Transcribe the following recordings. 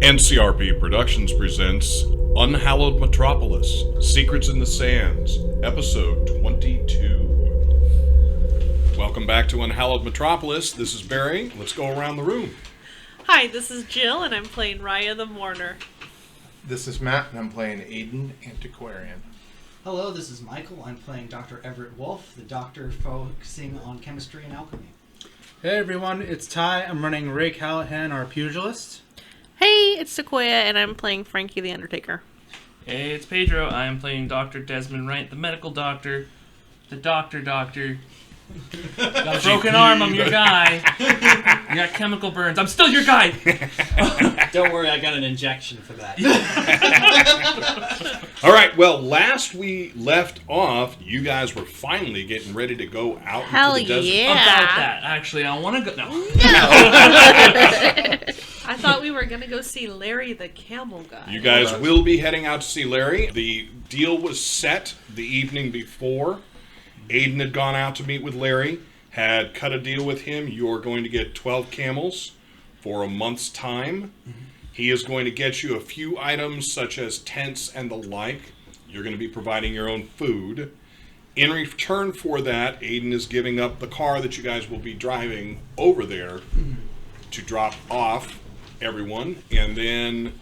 NCRP Productions presents Unhallowed Metropolis, Secrets in the Sands, Episode 22. Welcome back to Unhallowed Metropolis. This is Barry. Let's go around the room. Hi, this is Jill, and I'm playing Raya the Mourner. This is Matt, and I'm playing Ayden, Antiquarian. Hello, this is Michael. I'm playing Dr. Everett Wolf, the doctor focusing on chemistry and alchemy. Hey everyone, it's Ty. I'm running Ray Callahan, our Pugilist. Hey, it's Sequoia, and I'm playing Frankie the Undertaker. Hey, it's Pedro. I'm playing Dr. Desmond Wright, the medical doctor. The doctor. Got a broken arm, I'm your guy. You got chemical burns, I'm still your guy. Don't worry, I got an injection for that. All right, well, last we left off, you guys were finally getting ready to go out Hell into the desert. yeah. About that, actually, I want to go. No. I thought we were going to go see Larry the Camel Guy. You guys will be heading out to see Larry. The deal was set the evening before. Ayden had gone out to meet with Larry, had cut a deal with him. You're going to get 12 camels for a month's time. He is going to get you a few items such as tents and the like. You're going to be providing your own food. In return for that, Ayden is giving up the car that you guys will be driving over there to drop off everyone. And then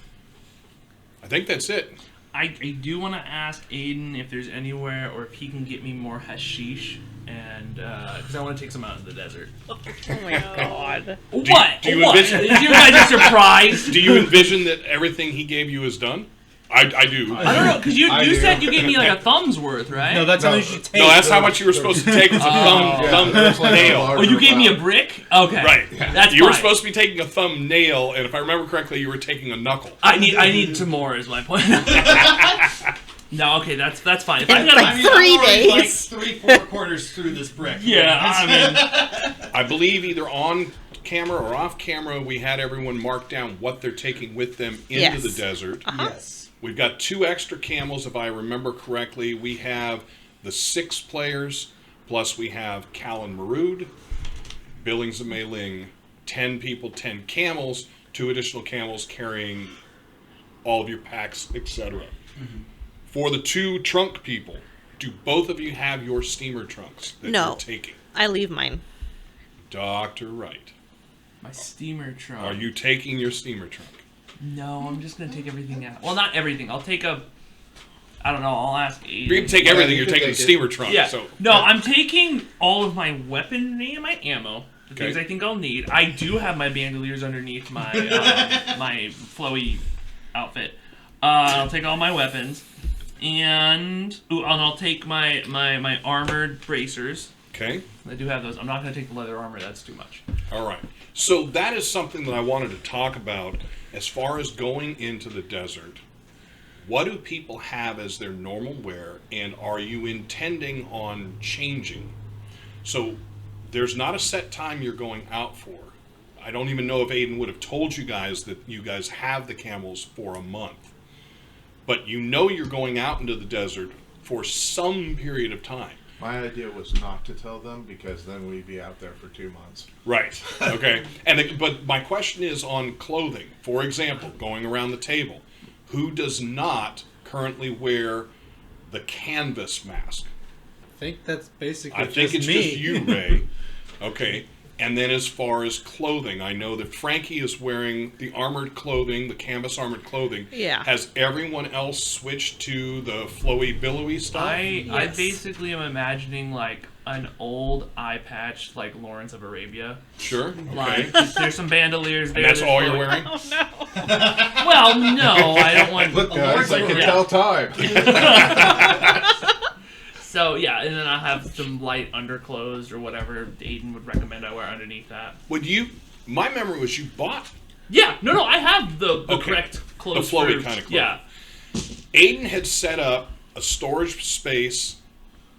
I think that's it. I do want to ask Ayden if there's anywhere or if he can get me more hashish, and because I want to take some out in the desert. Oh my god. What? Do you What? envision- You guys are surprised? Do you envision that everything he gave you is done? I do. I don't know, because you do. said you gave me like a thumb's worth, right? No, that's how much you take. No, that's how much you were supposed to take. It's a thumb nail. Oh, you gave me a brick? Okay. Right. That's You were fine. supposed to be taking a thumbnail, and if I remember correctly, you were taking a knuckle. I need some more. Is my point. No, okay, that's fine. If I It's gotta, like 3 days. Like 3-4 quarters through this brick. yeah, I mean, I believe either on camera or off camera, we had everyone mark down what they're taking with them into Yes. the desert. Yes. We've got 2 extra camels, if I remember correctly. We have the 6 players, plus we have Callahan Marood, Billings and Mei Ling, 10 people, 10 camels, 2 additional camels carrying all of your packs, etc. For the 2 trunk people, do both of you have your steamer trunks that No. you're taking? I leave mine. Dr. Wright, my steamer trunk. are you taking your steamer trunk? No, I'm just gonna take everything out. Well, not everything. I'll take a. I don't know. I'll ask Ayden. You're going to take everything. you You're could taking the take it. steamer trunk. Yeah. So No, I'm taking all of my weaponry and my ammo. The Okay. things I think I'll need. I do have my bandoliers underneath my my flowy outfit. I'll take all my weapons, and I'll take my armored bracers. Okay. I do have those. I'm not going to take the leather armor. That's too much. All right. So that is something that I wanted to talk about as far as going into the desert. What do people have as their normal wear, and are you intending on changing? So there's not a set time you're going out for. I don't even know if Ayden would have told you guys that you guys have the camels for a month. But you know you're going out into the desert for some period of time. My idea was not to tell them because then we'd be out there for 2 months. Right. Okay. But my question is on clothing. For example, going around the table, who does not currently wear the canvas mask? I think that's basically I think it's me. just you, Ray. Okay. And then as far as clothing, I know that Frankie is wearing the armored clothing, the canvas armored clothing. Yeah. Has everyone else switched to the flowy, billowy stuff? I Yes. basically am imagining like an old eye patch, like Lawrence of Arabia. Sure. Like Okay. there's some bandoliers there. And that's there's all you're flowy- wearing? Oh no. Well, no, I don't want. Look, guys, I can tell time. So yeah, and then I have some light underclothes or whatever Ayden would recommend I wear underneath that. Would you? My memory was you bought Yeah, no, I have the Okay. correct clothes. The flowy for- kind of clothes. Yeah, Ayden had set up a storage space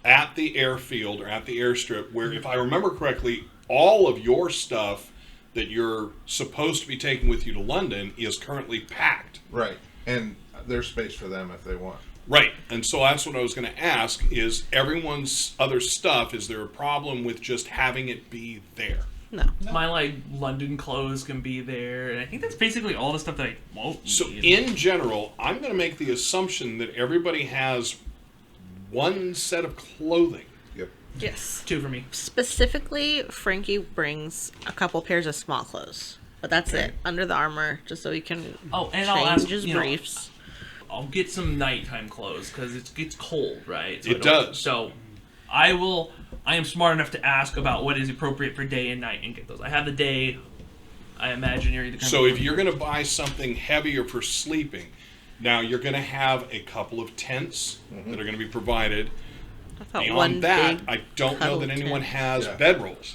at the airfield or at the airstrip where, if I remember correctly, all of your stuff that you're supposed to be taking with you to London is currently packed. Right. And there's space for them if they want. Right. And so that's what I was going to ask is everyone's other stuff, is there a problem with just having it be there? No. My like London clothes can be there, and I think that's basically all the stuff that I won't So need. in general, I'm going to make the assumption that everybody has one set of clothing. Yep. Yes. 2 for me. Specifically, Frankie brings a couple pairs of small clothes. But that's it. Under the armor, just so he can Oh, and change I'll ask his you know, briefs. I'll get some nighttime clothes because it gets cold, right? So It does. So I am smart enough to ask about what is appropriate for day and night and get those. I have the day. I imagine you're either. So if you're going to buy something heavier for sleeping, now you're going to have a couple of tents that are going to be provided. I thought Beyond one that, big I don't know cuddle that anyone tent. has Yeah. bedrolls.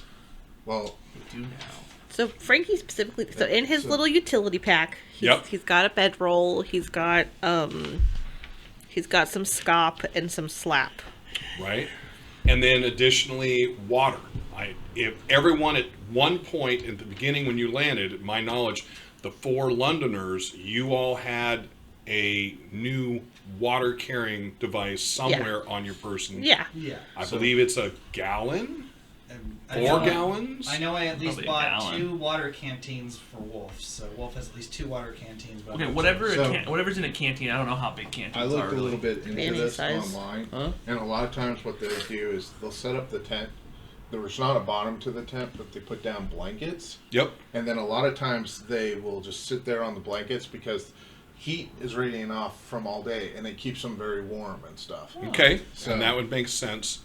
Well, do now. So Frankie specifically, so in his So- little utility pack, he's got a bedroll. He's got some scop and some slap. Right? And then additionally, water. If everyone at one point at the beginning when you landed, at my knowledge, the 4 Londoners, you all had a new water carrying device somewhere on your person. Yeah. Yeah. I So- believe it's a gallon? I 4 know- gallons? I know I at least Probably a bought gallon. 2 water canteens for Wolf. So Wolf has at least 2 water canteens. But Okay, whatever. So- whatever's in a canteen. I don't know how big canteens I are. looked a Really. little bit into Any this size. online, Huh? and a lot of times what they do is they'll set up the tent. There's not a bottom to the tent, but they put down blankets. Yep. And then a lot of times they will just sit there on the blankets because heat is radiating off from all day, and it keeps them very warm and stuff. Okay, So- and that would make sense.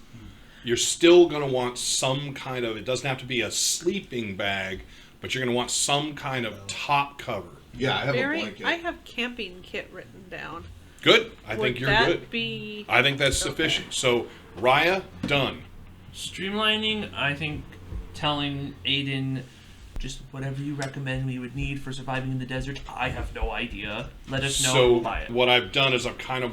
You're still going to want some kind of, it doesn't have to be a sleeping bag, but you're going to want some kind of top cover. Yeah, I have a Very. blanket. I have camping kit written down. Good. I Would think you're that good. be? I think that's sufficient. So, Raya, done. Streamlining, I think telling Ayden just whatever you recommend we would need for surviving in the desert. I have no idea. Let us know and So, we'll buy it. what I've done is I've kind of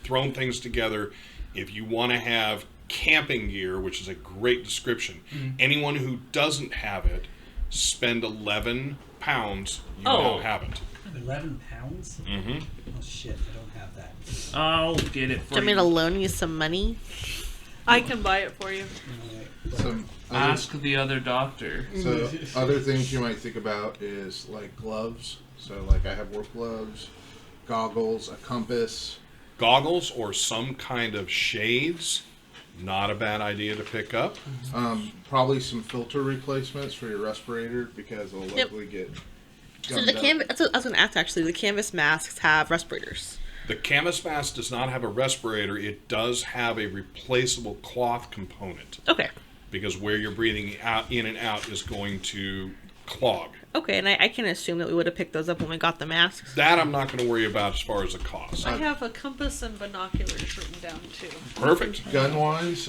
thrown things together. If you want to have camping gear, which is a great description, anyone who doesn't have it, spend 11 pounds. You now Oh. have it. 11 pounds? Mm-hmm. Oh shit! I don't have that. I'll get it for Do you want me you. to loan you some money? I can buy it for you. Some other, Ask the other doctor. so other things you might think about is like gloves. So like I have work gloves, goggles, a compass. Goggles or some kind of shades, not a bad idea to pick up. Probably some filter replacements for your respirator because it'll Yep. likely get So gummed the up. canvas. That's what I was going to ask. Actually, the canvas masks have respirators. The canvas mask does not have a respirator. It does have a replaceable cloth component Okay. because where you're breathing out, in and out is going to clog. Okay, and I can assume that we would have picked those up when we got the masks. That I'm not going to worry about as far as the cost. I have a compass and binoculars written down too. Perfect. Gun wise,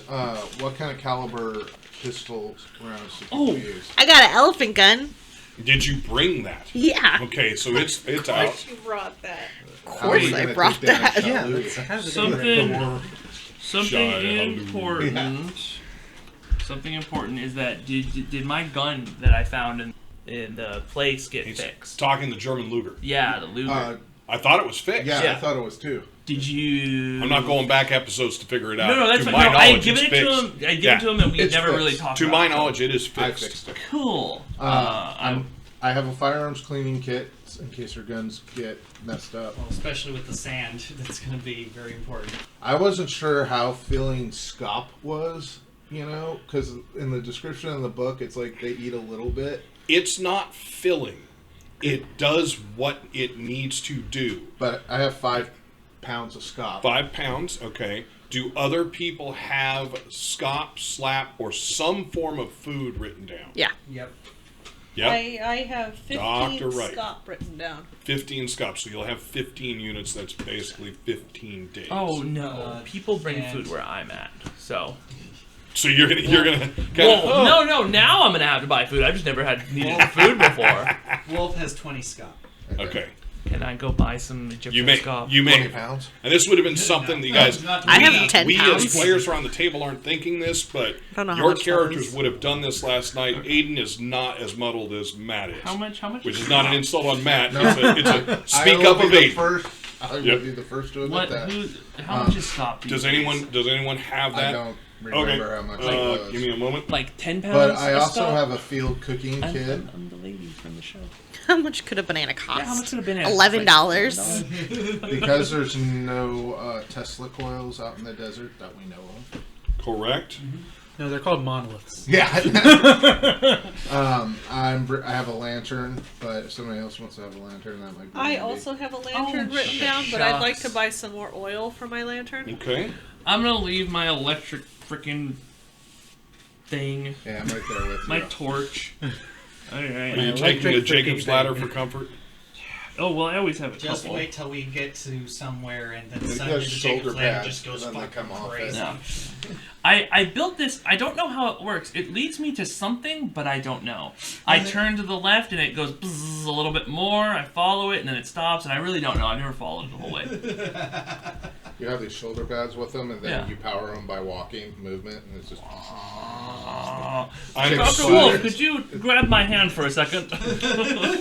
what kind of caliber pistol rounds did Oh. you use? I got an elephant gun. Did you bring that? Yeah. Okay, so it's Of out. course you brought that. Of course I brought that. Yeah, that's kind of Something Shy, important. Something important is that did my gun that I found in the place get He's fixed? talking the German Luger. Yeah, the Luger. I thought it was fixed. Yeah, Yeah. I thought it was too. Did you? I'm not going back episodes to figure it out. No, that's to fine. my No, I had knowledge, given it's it to fixed. him. I gave Yeah. it to him, and we It's never really fixed. talked To about my it. knowledge, it is I fixed. fixed it. Cool. I have a firearms cleaning kit in case your guns get messed up. Well, especially with the sand, that's going to be very important. I wasn't sure how filling scop was, because in the description in the book, it's like they eat a little bit. It's not filling. It does what it needs to do. But I have 5 pounds of scop. 5 pounds, okay. Do other people have scop, slap, or some form of food written down? Yeah. Yep. Yep. I have 15 Dr. Wright. scop written down. 15 scop, so you'll have 15 units. That's basically 15 days. Oh no! People bring and- food where I'm at, so. So you're gonna Well, no. Now I'm gonna have to buy food. I've just never had needed food before. Wolf has 20 scop. Okay. Can I go buy some Egyptian You may, scop? 20 pounds? and this would have been something that you guys. I have 10 we pounds. as players around the table aren't thinking this, but don't know how your much that characters is. would have done this last night. Ayden is not as muddled as Matt is. How much? Which is not an insult on Matt. No. It's a speak I will up of be the Ayden. first. I will Yep. be the first to admit What? that. How much is scop? these Does days? anyone have I that? don't. remember how much it was. Give me a moment. Like 10 pounds. But I of also stuff? have a field cooking kit. I'm the lady from the show. How much could a banana cost? Yeah, how much could a banana $11. Because there's no Tesla coils out in the desert that we know of. Correct. No, they're called monoliths. Yeah. I have a lantern, but if somebody else wants to have a lantern, that might be I handy. also have a lantern Oh, written down, but I'd like to shucks. buy some more oil for my lantern. Okay. I'm gonna leave my electric freaking thing, Yeah, I'm right there with you. my torch. Are you Alright. taking a electric Jacob's freaking ladder thing. for comfort? Oh well, I always have a Just couple. wait till we get to somewhere and then Maybe suddenly the those Jacob's shoulder ladder pads, just goes and then they fucking come off crazy. it. No. I built this. I don't know how it works. It leads me to something, but I don't know. I turn to the left and it goes bzzz a little bit more. I follow it and then it stops, and I really don't know. I've never followed it the whole way. You have these shoulder pads with them, and then Yeah. you power them by walking movement, and it's just. I'm Dr. assuming- Wolf, could you grab my hand for a second?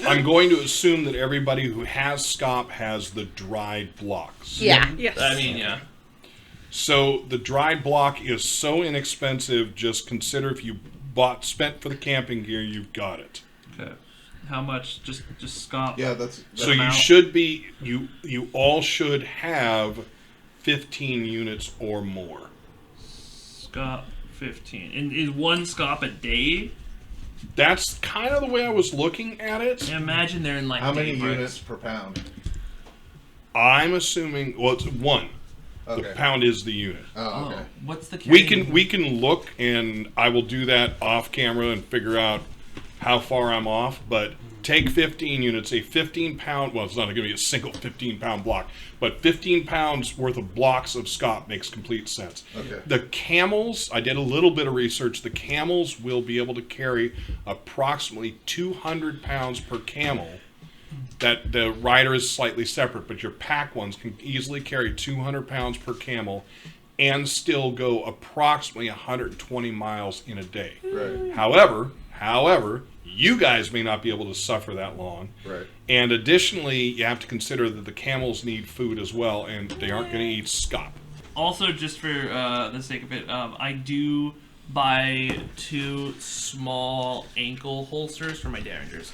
I'm going to assume that everybody who has SCOP has the dried blocks. Yeah. Yes. I mean, yeah. So the dried block is so inexpensive. Just consider if you spent for the camping gear, you've got it. Okay. How much? Just Scott. Yeah, that's. So you amount. should be you all should have 15 units or more. Scott 15. And is one Scott a day? That's kind of the way I was looking at it. Imagine they're in like How many daybreaks. units per pound? I'm assuming it's one. Okay. The pound is the unit. Oh, Oh, okay. what's the We carrying- can look, and I will do that off camera and figure out how far I'm off. But take 15 units, a 15-pound. Well, it's not going to be a single 15-pound block, but 15 pounds worth of blocks of Scott makes complete sense. Okay. The camels, I did a little bit of research. The camels will be able to carry approximately 200 pounds per camel. That the rider is slightly separate, but your pack ones can easily carry 200 pounds per camel and still go approximately 120 miles in a day. Right. However, you guys may not be able to suffer that long. Right. And additionally, you have to consider that the camels need food as well, and they aren't going to eat scop. Also, just for the sake of it, I do buy 2 small ankle holsters for my derringers.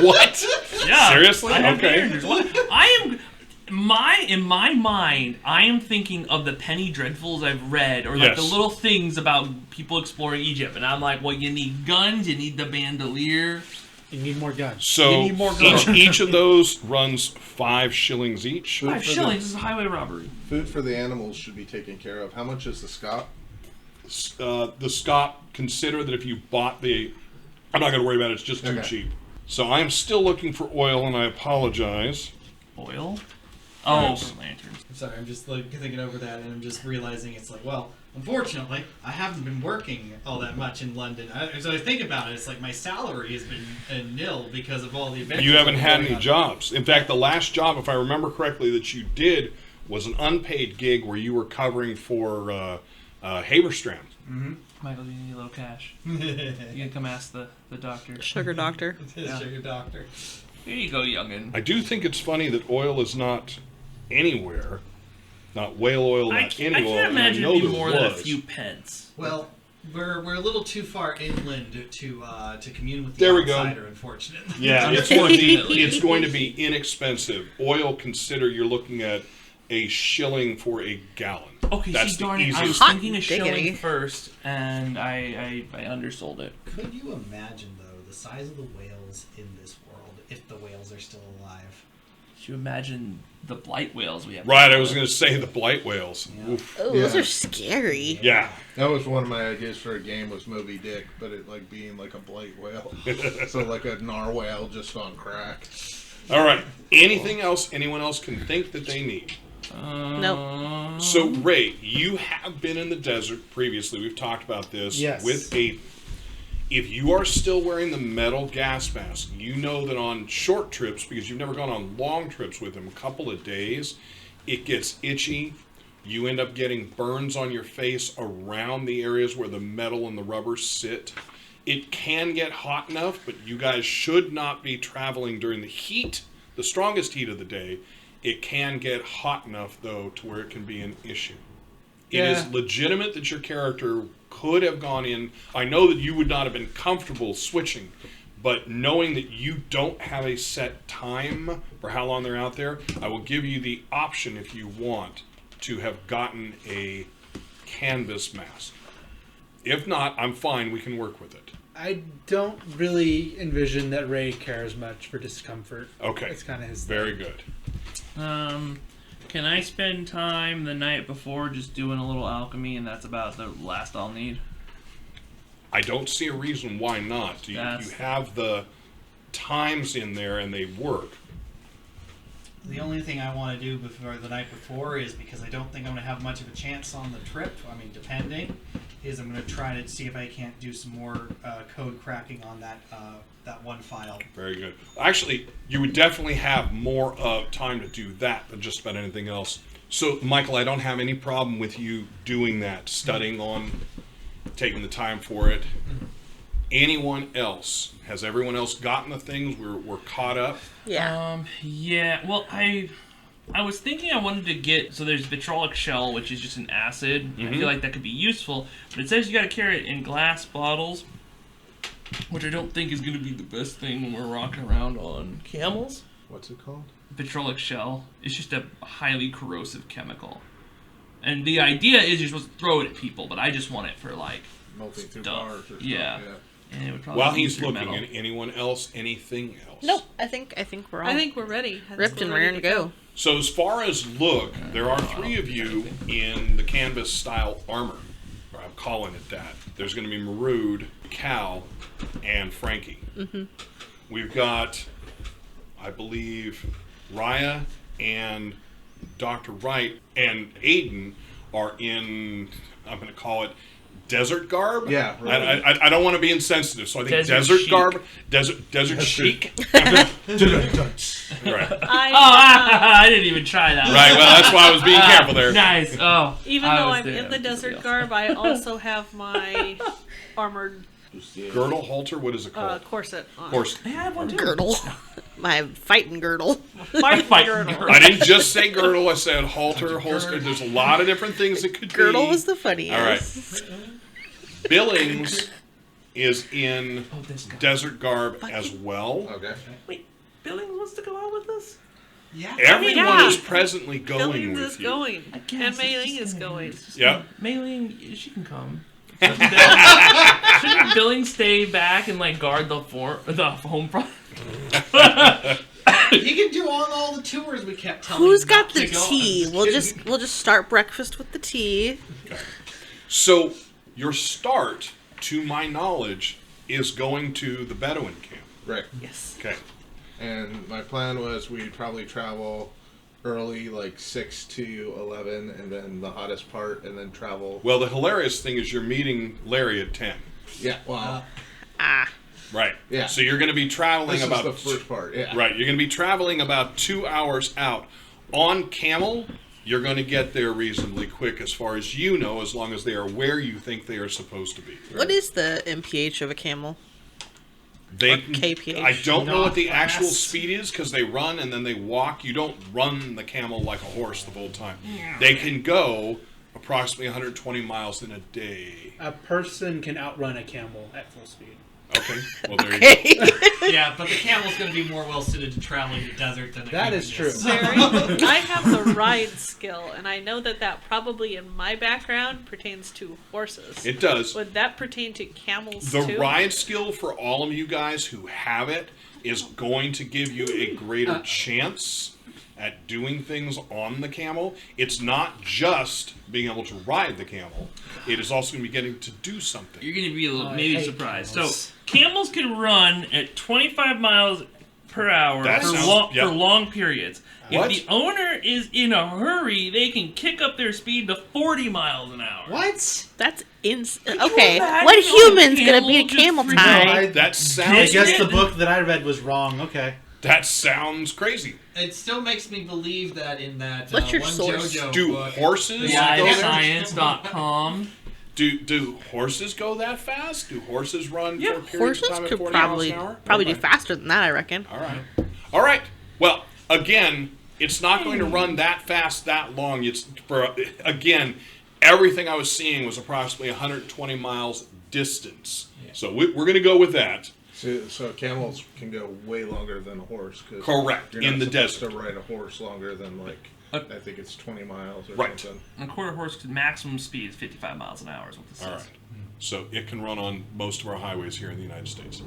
What? Yeah. Seriously? I have Okay. derringers. What? In my mind, I am thinking of the Penny Dreadfuls I've read, or like Yes. the little things about people exploring Egypt, and I'm like, well, you need guns, you need the bandolier. You need more guns. So You need more guns. each of those runs 5 shillings each. 5 shillings. This is highway robbery. Food for the animals should be taken care of. How much is the scop? The scop, consider that if you bought the... I'm not going to worry about it. It's just too Okay. cheap. So I am still looking for oil, and I apologize. Oil? Oh, Yes. for lanterns. I'm sorry, I'm just like thinking over that, and I'm just realizing it's like, well, unfortunately, I haven't been working all that much in London. So I think about it, it's like my salary has been nil because of all the events. You haven't that had are any going on. jobs. In fact, the last job, if I remember correctly, that you did was an unpaid gig where you were covering for Haberstram. Michael, do you need a little cash? You can come ask the doctor. Sugar doctor. Sugar doctor. Here you go, youngin'. I do think it's funny that oil is not anywhere. Not whale oil, I not any oil. can't and I imagine know it'd be there more than a was. few pence. Well, we're a little too far inland to commune with the There we go. outsider, unfortunately. Yeah, it's going to be it's going to be inexpensive. Oil, consider you're looking at a shilling for a gallon. Okay, That's see, the darn it, I was easiest. Hot thinking of diggity. shilling first, and I undersold it. Could you imagine, though, the size of the whales in this world if the whales are still alive? Could you imagine the blight whales we have? Right, I was going to say the blight whales. Yeah. Oof. Oh, those Yeah. are scary. Yeah. That was one of my ideas for a game was Moby Dick, but it like being like a blight whale. So like a narwhal just on crack. All right. Anything else anyone else can think that they need? Nope. So, Ray, you have been in the desert previously. We've talked about this Yes. with Ayden. If you are still wearing the metal gas mask, you know that on short trips, because you've never gone on long trips with him, a couple of days, it gets itchy. You end up getting burns on your face around the areas where the metal and the rubber sit. It can get hot enough, but you guys should not be traveling during the heat, the strongest heat of the day. It can get hot enough, though, to where it can be an issue. It is legitimate that your character could have gone in. I know that you would not have been comfortable switching, but knowing that you don't have a set time for how long they're out there, I will give you the option, if you want, to have gotten a canvas mask. If not, I'm fine. We can work with it. I don't really envision that Ray cares much for discomfort. Okay. It's kind of his Very thing. good. Can I spend time the night before just doing a little alchemy, and that's about the last I'll need? I don't see a reason why not. You have the times in there and they work. The only thing I want to do before the night before is, because I don't think I'm going to have much of a chance on the trip, I mean, depending, is I'm going to try to see if I can't do some more code cracking on that one file. Very good. Actually, you would definitely have more time to do that than just about anything else. So, Michael, I don't have any problem with you doing that, studying on, taking the time for it. Anyone else? Has everyone else gotten the things? We're caught up? Yeah. Yeah. Well, I was thinking I wanted to get, so there's vitrolic shell, which is just an acid. I feel like that could be useful, but it says you got to carry it in glass bottles, which I don't think is going to be the best thing when we're rocking around on camels. What's it called? Vitrolic shell. It's just a highly corrosive chemical. And the idea is you're supposed to throw it at people, but I just want it for, like, Melting through stuff. cars or stuff. Yeah. And it would probably While be he's through looking, metal. anyone else, anything else? Nope. I think we're all I think we're ready. I think ripped we're and ready raring to go. So as far as look, there are three of you in the canvas-style armor. Or I'm calling it that. There's going to be Marood, Cal, and Frankie. We've got, I believe, Raya and Dr. Wright and Ayden are in, I'm going to call it, desert garb? Yeah, right. I don't want to be insensitive, so I think Desert desert chic. garb, desert chic. Right. I didn't even try that. Right, well, that's why I was being careful there. Nice. Oh. Even I though was I'm there. in the desert garb, I also have my armored Girdle, halter, what is it called? corset on. Of course. I have one too. Girdle. My fighting girdle. My Fighting girdle. girdle. I didn't just say girdle, I said halter, holster. There's a lot of different things it could Girdle be. was the funniest. All right. Billings is in This guy. desert garb as well. Okay. Wait, Billings wants to go out with us? Yeah. Everyone yeah. is presently going Billings with is you. going. guess And it's Mei-Ling just is a- going. Yep. Mei-Ling, she can come. Shouldn't Billings stay back and like guard the home front? He can do all the tours we kept telling Who's him got not the to go on. tea? We'll just start breakfast with the tea. So your start, to my knowledge, is going to the Bedouin camp. Right. Yes. Okay. And my plan was we'd probably travel early, like 6 to 11, and then the hottest part, and then travel. Well, the hilarious thing is you're meeting Larry at 10. Yeah, well, Right. Yeah. So you're going to be traveling this about... is the first part, yeah. Right. You're going to be traveling about 2 hours out. On camel, you're going to get there reasonably quick as far as you know, as long as they are where you think they are supposed to be. What is the MPH of a camel? They, Or KPH. I don't know what the Not actual fast. speed is because they run and then they walk. You don't run the camel like a horse the whole time. They can go approximately 120 miles in a day. A person can outrun a camel at full speed. Okay. Well, there you go. Yeah, but the camel's going to be more well suited to traveling the desert than a That human is true. Very. I have the ride skill, and I know that probably in my background pertains to horses. It does. Would that pertain to camels The too? ride skill for all of you guys who have it is going to give you a greater chance at doing things on the camel. It's not just being able to ride the camel. It is also going to be getting to do something. You're going to be a little, I maybe hate surprised. camels. So, camels can run at 25 miles per hour That for, sounds- yep. for long periods. What? If the owner is in a hurry, they can kick up their speed to 40 miles an hour. What? That's insane. you Okay, imagine what a human's gonna camel beat a just camel freaking- time? That I sounds guess the book that I read was wrong. Okay. that sounds crazy. It still makes me believe that in that What's your one source? JoJo Do book, horses Yeah, go there? LiveScience.com. Do horses go that fast? Do horses run for a period Horses of time at could 40 probably miles an hour? do Okay. faster than that, I reckon. All right. All right. Well, again, it's not going to run that fast that long. It's for again, everything I was seeing was approximately 120 miles distance. So we're going to go with that. So camels can go way longer than a horse. Cause Correct. You're In not the supposed desert. to ride a horse longer than like I think it's 20 miles or Right. something. And a quarter horse maximum speed is 55 miles an hour is what this All says. right. So it can run on most of our highways here in the United States.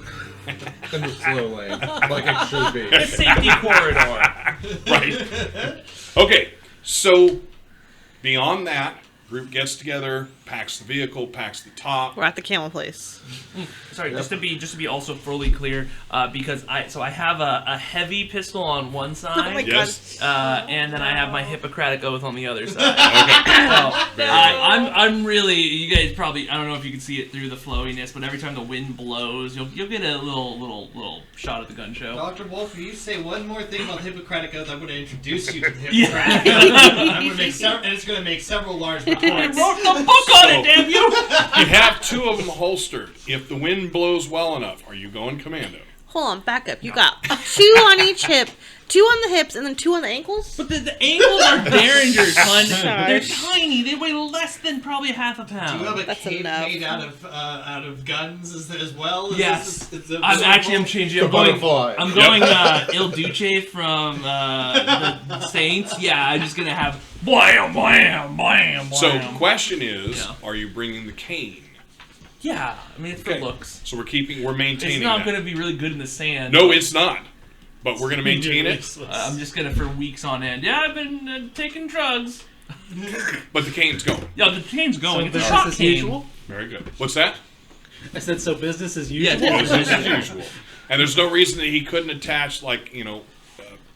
In the slow lane, like it should be. The safety corridor. Right. Okay. So beyond that, group gets together, packs the vehicle, packs the top. We're at the camel place. Sorry, just to be also fully clear, because I have a heavy pistol on one side. Oh my Yes. And then I have my Hippocratic Oath on the other side. Okay. So, I'm really, you guys probably, I don't know if you can see it through the flowiness, but every time the wind blows, you'll get a little shot at the gun show. Dr. Wolf, if you say one more thing about the Hippocratic Oath, I'm going to introduce you to the Yeah. Hippocratic Oath. I'm gonna make and it's going to make several large I reports. wrote the book on it, damn you! You have two of them holstered. If the wind blows well enough, are you going commando? Hold on, back up. You got 2 on each hip, 2 on the hips, and then 2 on the ankles? But the ankles are derringers, hon. Sorry. They're tiny. They weigh less than probably half a Do you pound. have a That's cape enough. made out of guns as well? Yes. Is I'm changing. The I'm going. butterfly. I'm going Il Duce from the Saints. Yeah, I'm just gonna have blam, blam, blam, blam. So question is, Yeah. are you bringing the cane? Yeah, I mean it's Okay. the looks. So we're maintaining It's not that. gonna be really good in the sand. No, it's not. But we're going to maintain it. I'm just gonna for weeks on end. Yeah, I've been taking drugs. But the cane's going. Yeah, the cane's going. It's a business shot as cane. usual? Very good. What's that? I said so business as Yeah, usual. Business as usual. And there's no reason that he couldn't attach, like,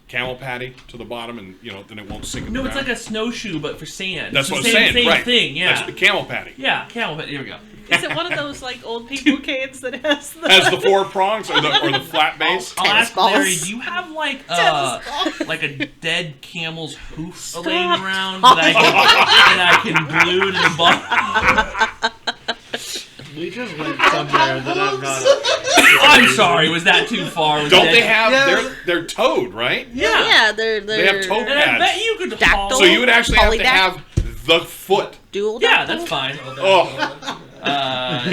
camel patty to the bottom and, then it won't sink in the No, it's ground. like a snowshoe, but for sand. That's It's what the I'm saying, same right. thing, yeah. That's the camel patty. Yeah, camel, but here we go. Is it one of those like old people canes that has the Has the 4 prongs or the flat base. I'll ask balls. Larry, do you have like like a dead camel's hoof laying Stop around that I can glue to the bottom? We just went somewhere that I'm not. I'm sorry, was that too far? Was Don't that- they have, Yeah. they're towed, right? Yeah, they're They have toe And I bet pads. you could Dactyl. haul. So you would actually have to Polydac- have the foot. dual. Yeah, dactyl? that's fine. Oh,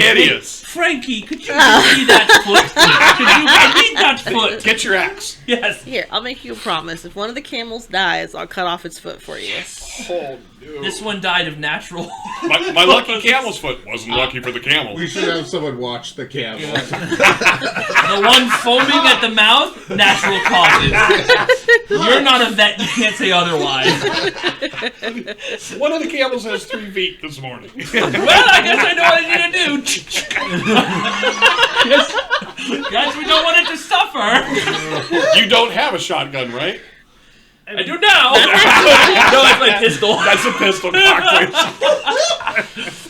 idiots. Frankie, could you give me that foot? Could you I need that foot? Get your axe. Yes. Here, I'll make you a promise. If one of the camels dies, I'll cut off its foot for you. Oh, no. This one died of natural. My lucky camel's foot wasn't lucky for the camel. We should have someone watch the camel. The one foaming at the mouth, natural causes. You're not a vet, you can't say otherwise. One of the camels has 3 feet this morning. Well, I guess I know what I need to do. Guess we don't want it to suffer. You don't have a shotgun, right? I do now. No, that's my pistol. That's a pistol cock.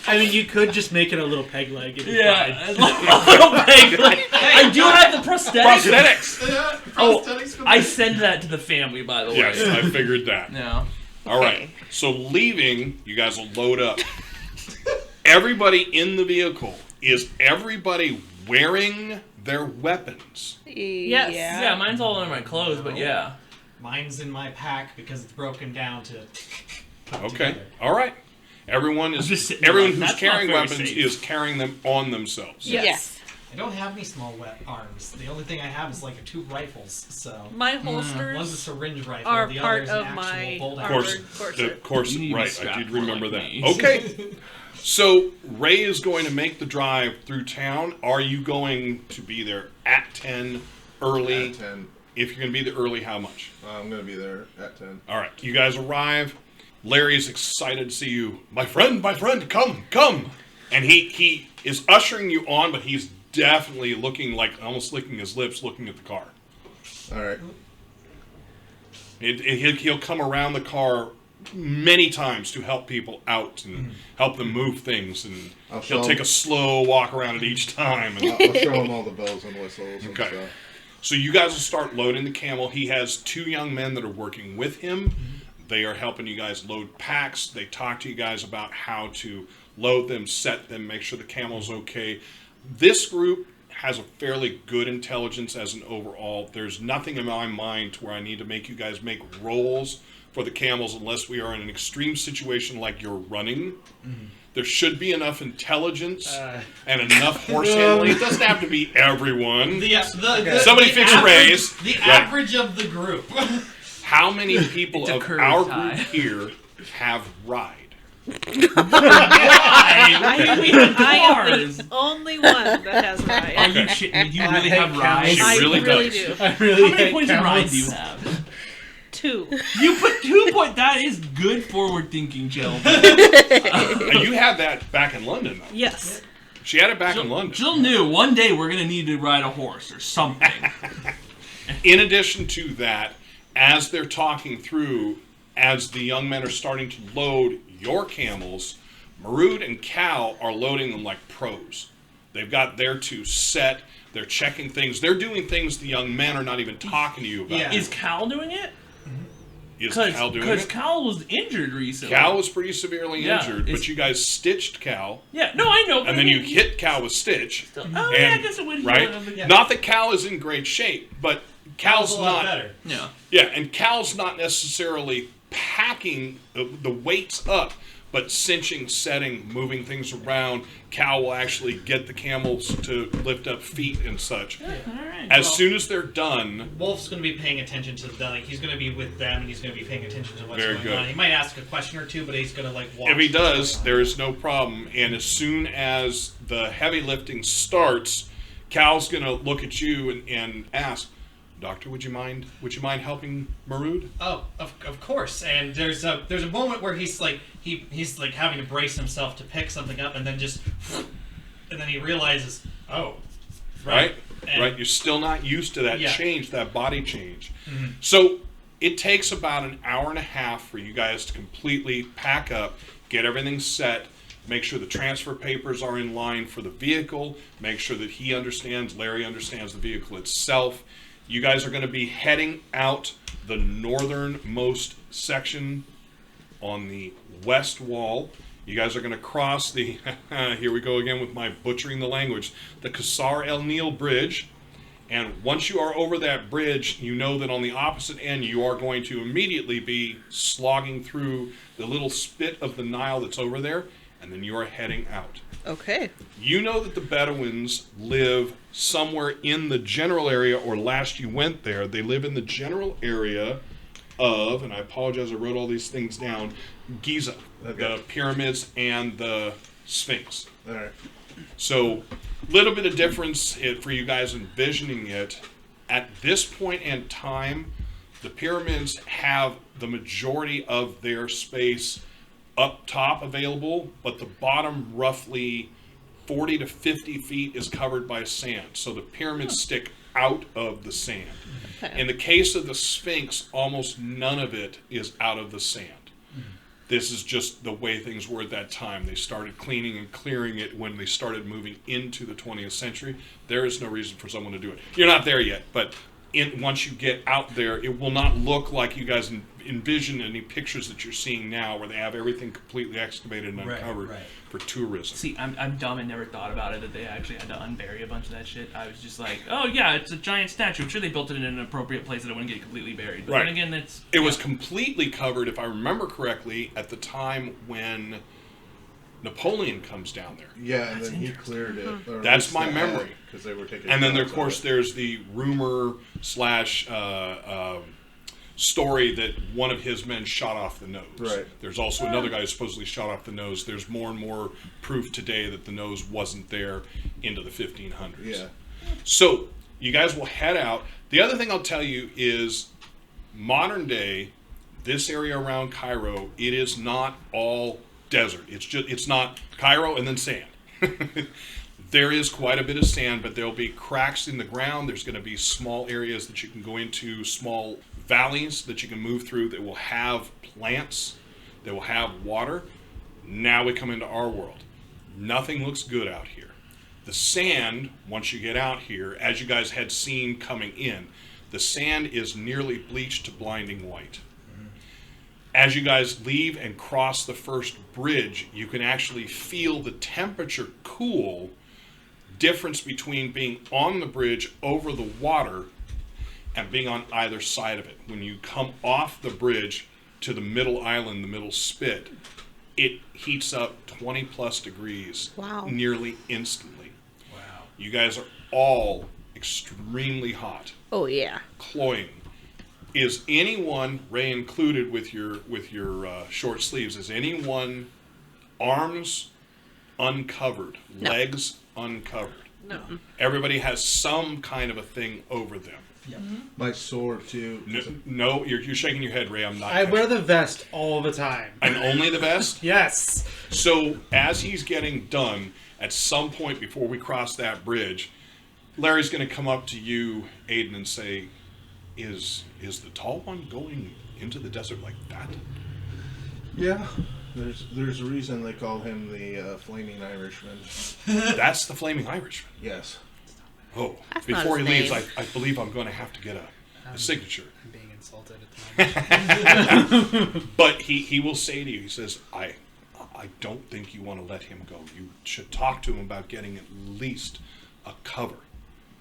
I mean, you could just make it a little peg leg. And Yeah, a little peg. I do have the prosthetics. Prosthetics. Oh, I send that to the family, by the way. Yes, I figured that. No. All right. So leaving, you guys will load up. Everybody in the vehicle, is everybody wearing their weapons? Yes. Yeah, mine's all under my clothes, but yeah. Mine's in my pack because it's broken down to. Okay. All right. Everyone I'm just sitting everyone there like, who's that's not carrying very weapons safe. is carrying them on themselves. Yes. I don't have any small arms. The only thing I have is like 2 rifles. So My one's a holsters syringe rifle, are the part other is an of actual my bolt Of action. course, armored corset. of course, You need to be right. I strapped did more remember like that. me. Okay. So Ray is going to make the drive through town. Are you going to be there at 10 early? At 10. If you're going to be there early, how much? I'm going to be there at 10. All right. You guys arrive. Larry's excited to see you. My friend, come. And he is ushering you on, but he's definitely looking like almost licking his lips, looking at the car. All right. He'll come around the car many times to help people out and help them move things, and I'll he'll show take him. a slow walk around it each time. And I'll show him all the bells and whistles and Okay. stuff. so you guys will start loading the camel. He has 2 young men that are working with him. They are helping you guys load packs. They talk to you guys about how to load them, set them, make sure the camel's okay. This group has a fairly good intelligence as an overall. There's nothing in my mind to where I need to make you guys make rolls for the camels unless we are in an extreme situation like you're running. There should be enough intelligence and enough horse handling. It doesn't have to be everyone. Somebody fix Ray's. The average of the group. How many people of curve our tie. group here have ride? I am Cars. the only one that has Are Raya. you shitting? You really hate have ride? She I really really does. do. I really How many hate points of ride camels. do you have? 2. You put 2 points. That is good forward thinking, gentlemen. You had that back in London, though. Yes. She had it back in London. Jill knew one day we're gonna need to ride a horse or something. In addition to that, as they're talking through, as the young men are starting to load your camels, Marud and Cal are loading them like pros. They've got their 2 set. They're checking things. They're doing things the young men are not even talking to you about. Yeah. Is Cal doing it? Is Cal doing Because it? Cal was injured recently. Cal was pretty severely Yeah, injured, it's- but you guys stitched Cal, Yeah, no, I know. But and then you hit Cal with Stitch. Oh, yeah, I guess it would. Right? Yeah. Not that Cal is in great shape, but Cal's a lot not. better. Yeah. Yeah, and Cal's not necessarily packing the weights up, but cinching, setting, moving things around. Cal will actually get the camels to lift up feet and such. All right. As soon as they're done, Wolf's going to be paying attention to the, like, he's going to be with them, and he's going to be paying attention to what's Very going good. on. He might ask a question or two, but he's going to, like, watch. if he what's does, going on. there is no problem. And as soon as the heavy lifting starts, Cal's going to look at you and ask, "Doctor, would you mind helping Marud?" Oh, of course. And there's a moment where he's like he's like having to brace himself to pick something up, and then then he realizes, oh, Right? And- Right? You're still not used to that Yeah. change, that body change. So it takes about an hour and a half for you guys to completely pack up, get everything set, make sure the transfer papers are in line for the vehicle, make sure that Larry understands the vehicle itself. You guys are going to be heading out the northernmost section on the west wall. You guys are going to cross the, here we go again with my butchering the language, the Qasar El Nil Bridge. And once you are over that bridge, you know that on the opposite end, you are going to immediately be slogging through the little spit of the Nile that's over there, and then you are heading out. Okay. You know that the Bedouins live somewhere in the general area, or last you went there, they live in the general area of, and I apologize, I wrote all these things down, Giza, the pyramids and the Sphinx. All right. So, little bit of difference for you guys envisioning it. At this point in time, the pyramids have the majority of their space up top available, but the bottom roughly 40 to 50 feet is covered by sand. So the pyramids stick out of the sand. Okay. In the case of the Sphinx, almost none of it is out of the sand. This is just the way things were at that time. They started cleaning and clearing it when they started moving into the 20th century. There is no reason for someone to do it. You're not there yet, but once you get out there, it will not look like you guys envision any pictures that you're seeing now where they have everything completely excavated and uncovered for tourism. See, I'm dumb and never thought about it that they actually had to unbury a bunch of that shit. I was just like, oh yeah, it's a giant statue. I'm sure they built it in an appropriate place that it wouldn't get completely buried. But then again, It was completely covered, if I remember correctly, at the time when Napoleon comes down there. Yeah, and then he cleared it. or at That's least my the memory. because they were taking. And then, shots of course, it. there's the rumor / story that one of his men shot off the nose. Right. There's also another guy who supposedly shot off the nose. There's more and more proof today that the nose wasn't there into the 1500s. Yeah. So you guys will head out. The other thing I'll tell you is modern day, this area around Cairo, it is not all desert. It's not Cairo and then sand. There is quite a bit of sand, but there'll be cracks in the ground. There's going to be small areas that you can go into, small valleys that you can move through that will have plants, that will have water. Now we come into our world. Nothing looks good out here. The sand, once you get out here, as you guys had seen coming in, the sand is nearly bleached to blinding white. As you guys leave and cross the first bridge, you can actually feel the temperature cool difference between being on the bridge over the water and being on either side of it. When you come off the bridge to the middle island, the middle spit, it heats up 20 plus degrees nearly instantly. Wow. You guys are all extremely hot, Oh yeah. cloying. Is anyone, Ray included with your short sleeves, is anyone arms uncovered, No. legs uncovered? No. Everybody has some kind of a thing over them. My sword too. No, you're shaking your head, Ray. I'm not. I wear the vest all the time. And only the vest? Yes. So as he's getting done, at some point before we cross that bridge, Larry's going to come up to you, Ayden, and say, "Is the tall one going into the desert like that?" Yeah. There's a reason they call him the Flaming Irishman. That's the Flaming Irishman. Yes. Oh, That's not before he his leaves, name. I believe I'm going to have to get a signature. I'm being insulted at the moment. But he will say to you, he says, I don't think you want to let him go. You should talk to him about getting at least a cover.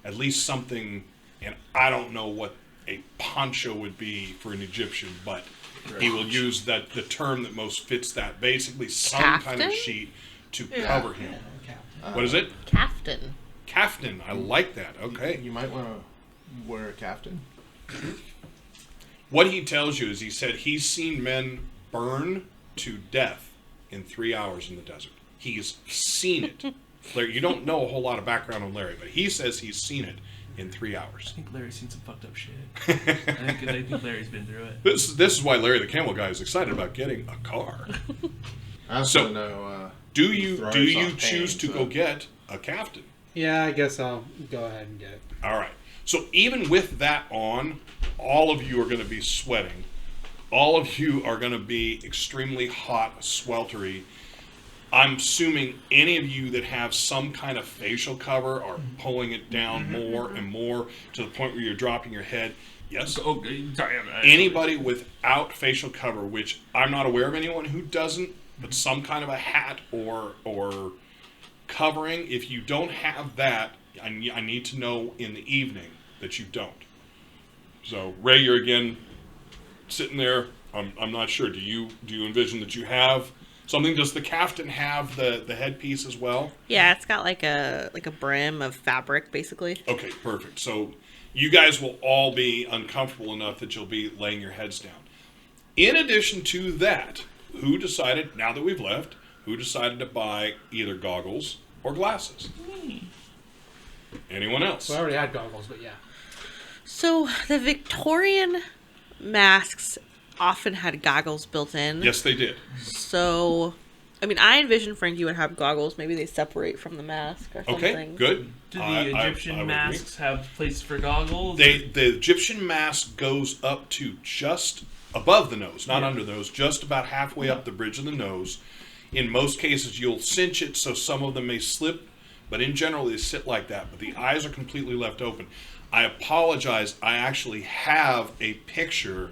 At least something, and I don't know what a poncho would be for an Egyptian, but he will use the term that most fits that. Basically some kind of Kaftan? sheet to cover him. Okay. What is it? Kaftan. Kaftan. I like that. Okay. You might want to wear a kaftan. What he tells you is he said he's seen men burn to death in 3 hours in the desert. He's seen it. Larry, you don't know a whole lot of background on Larry, but he says he's seen it in 3 hours. I think Larry's seen some fucked up shit. I think Larry's been through it. This is why Larry the Camel Guy is excited about getting a car. I also So, know. Do you thrives choose on pain, to so- go get a kaftan? Yeah, I guess I'll go ahead and get it. All right. So even with that on, all of you are going to be sweating. All of you are going to be extremely hot, sweltery. I'm assuming any of you that have some kind of facial cover are pulling it down more and more to the point where you're dropping your head. Yes? Okay, sorry. Anybody without facial cover, which I'm not aware of anyone who doesn't, but some kind of a hat or covering, if you don't have that, I need to know in the evening that you don't. So, Ray, you're again sitting there. I'm not sure. Do you envision that you have something? Does the kaftan have the headpiece as well? Yeah, it's got like a brim of fabric, basically. Okay, perfect. So you guys will all be uncomfortable enough that you'll be laying your heads down. In addition to that, who decided, now that we've left, who decided to buy either goggles or glasses? Anyone else? So I already had goggles, but yeah. So the Victorian masks often had goggles built in. Yes, they did. So, I mean, I envision Frankie would have goggles. Maybe they separate from the mask or something. Okay, good. Do the I Egyptian would agree. masks have places for goggles? The Egyptian mask goes up to just above the nose, not under the nose, just about halfway up the bridge of the nose. In most cases, you'll cinch it so some of them may slip, but in general, they sit like that. But the eyes are completely left open. I apologize. I actually have a picture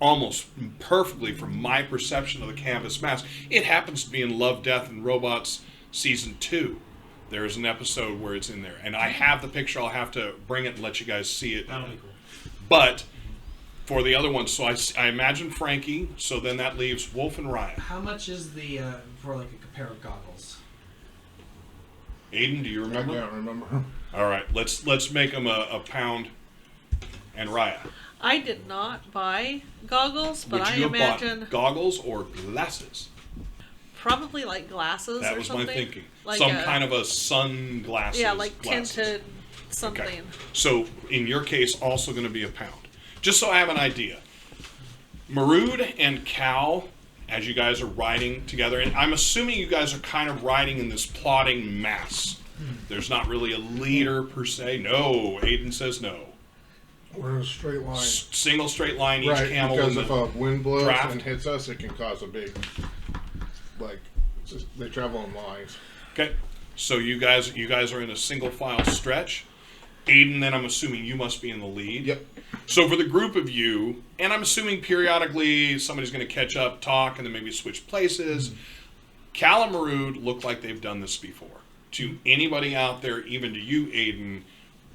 almost perfectly from my perception of the canvas mask. It happens to be in Love, Death, and Robots Season 2. There is an episode where it's in there. And I have the picture. I'll have to bring it and let you guys see it. That'll be cool. But for the other ones, so I imagine Frankie, so then that leaves Wolf and Raya. How much is the for like a pair of goggles? Ayden, do you I remember? don't remember. All right, let's make them a pound. And Raya, I did not buy goggles, but would I you have imagine bought goggles or glasses? probably like glasses That or was something. my thinking. Like Some kind of a sunglasses. yeah, like glasses. tinted something. Okay. So in your case, also going to be a pound. Just so I have an idea. Marood and Cal, as you guys are riding together, and I'm assuming you guys are kind of riding in this plotting mass. There's not really a leader per se. No, Ayden says no. We're in a straight line. Single straight line, each Right, camel because in if the a wind blows draft. and hits us, it can cause a big, like, it's just, they travel in lines. Okay, so you guys are in a single file stretch. Ayden, then I'm assuming you must be in the lead. Yep. So for the group of you, and I'm assuming periodically somebody's going to catch up, talk, and then maybe switch places. Cal and Marood look like they've done this before. to anybody out there, even to you, Ayden,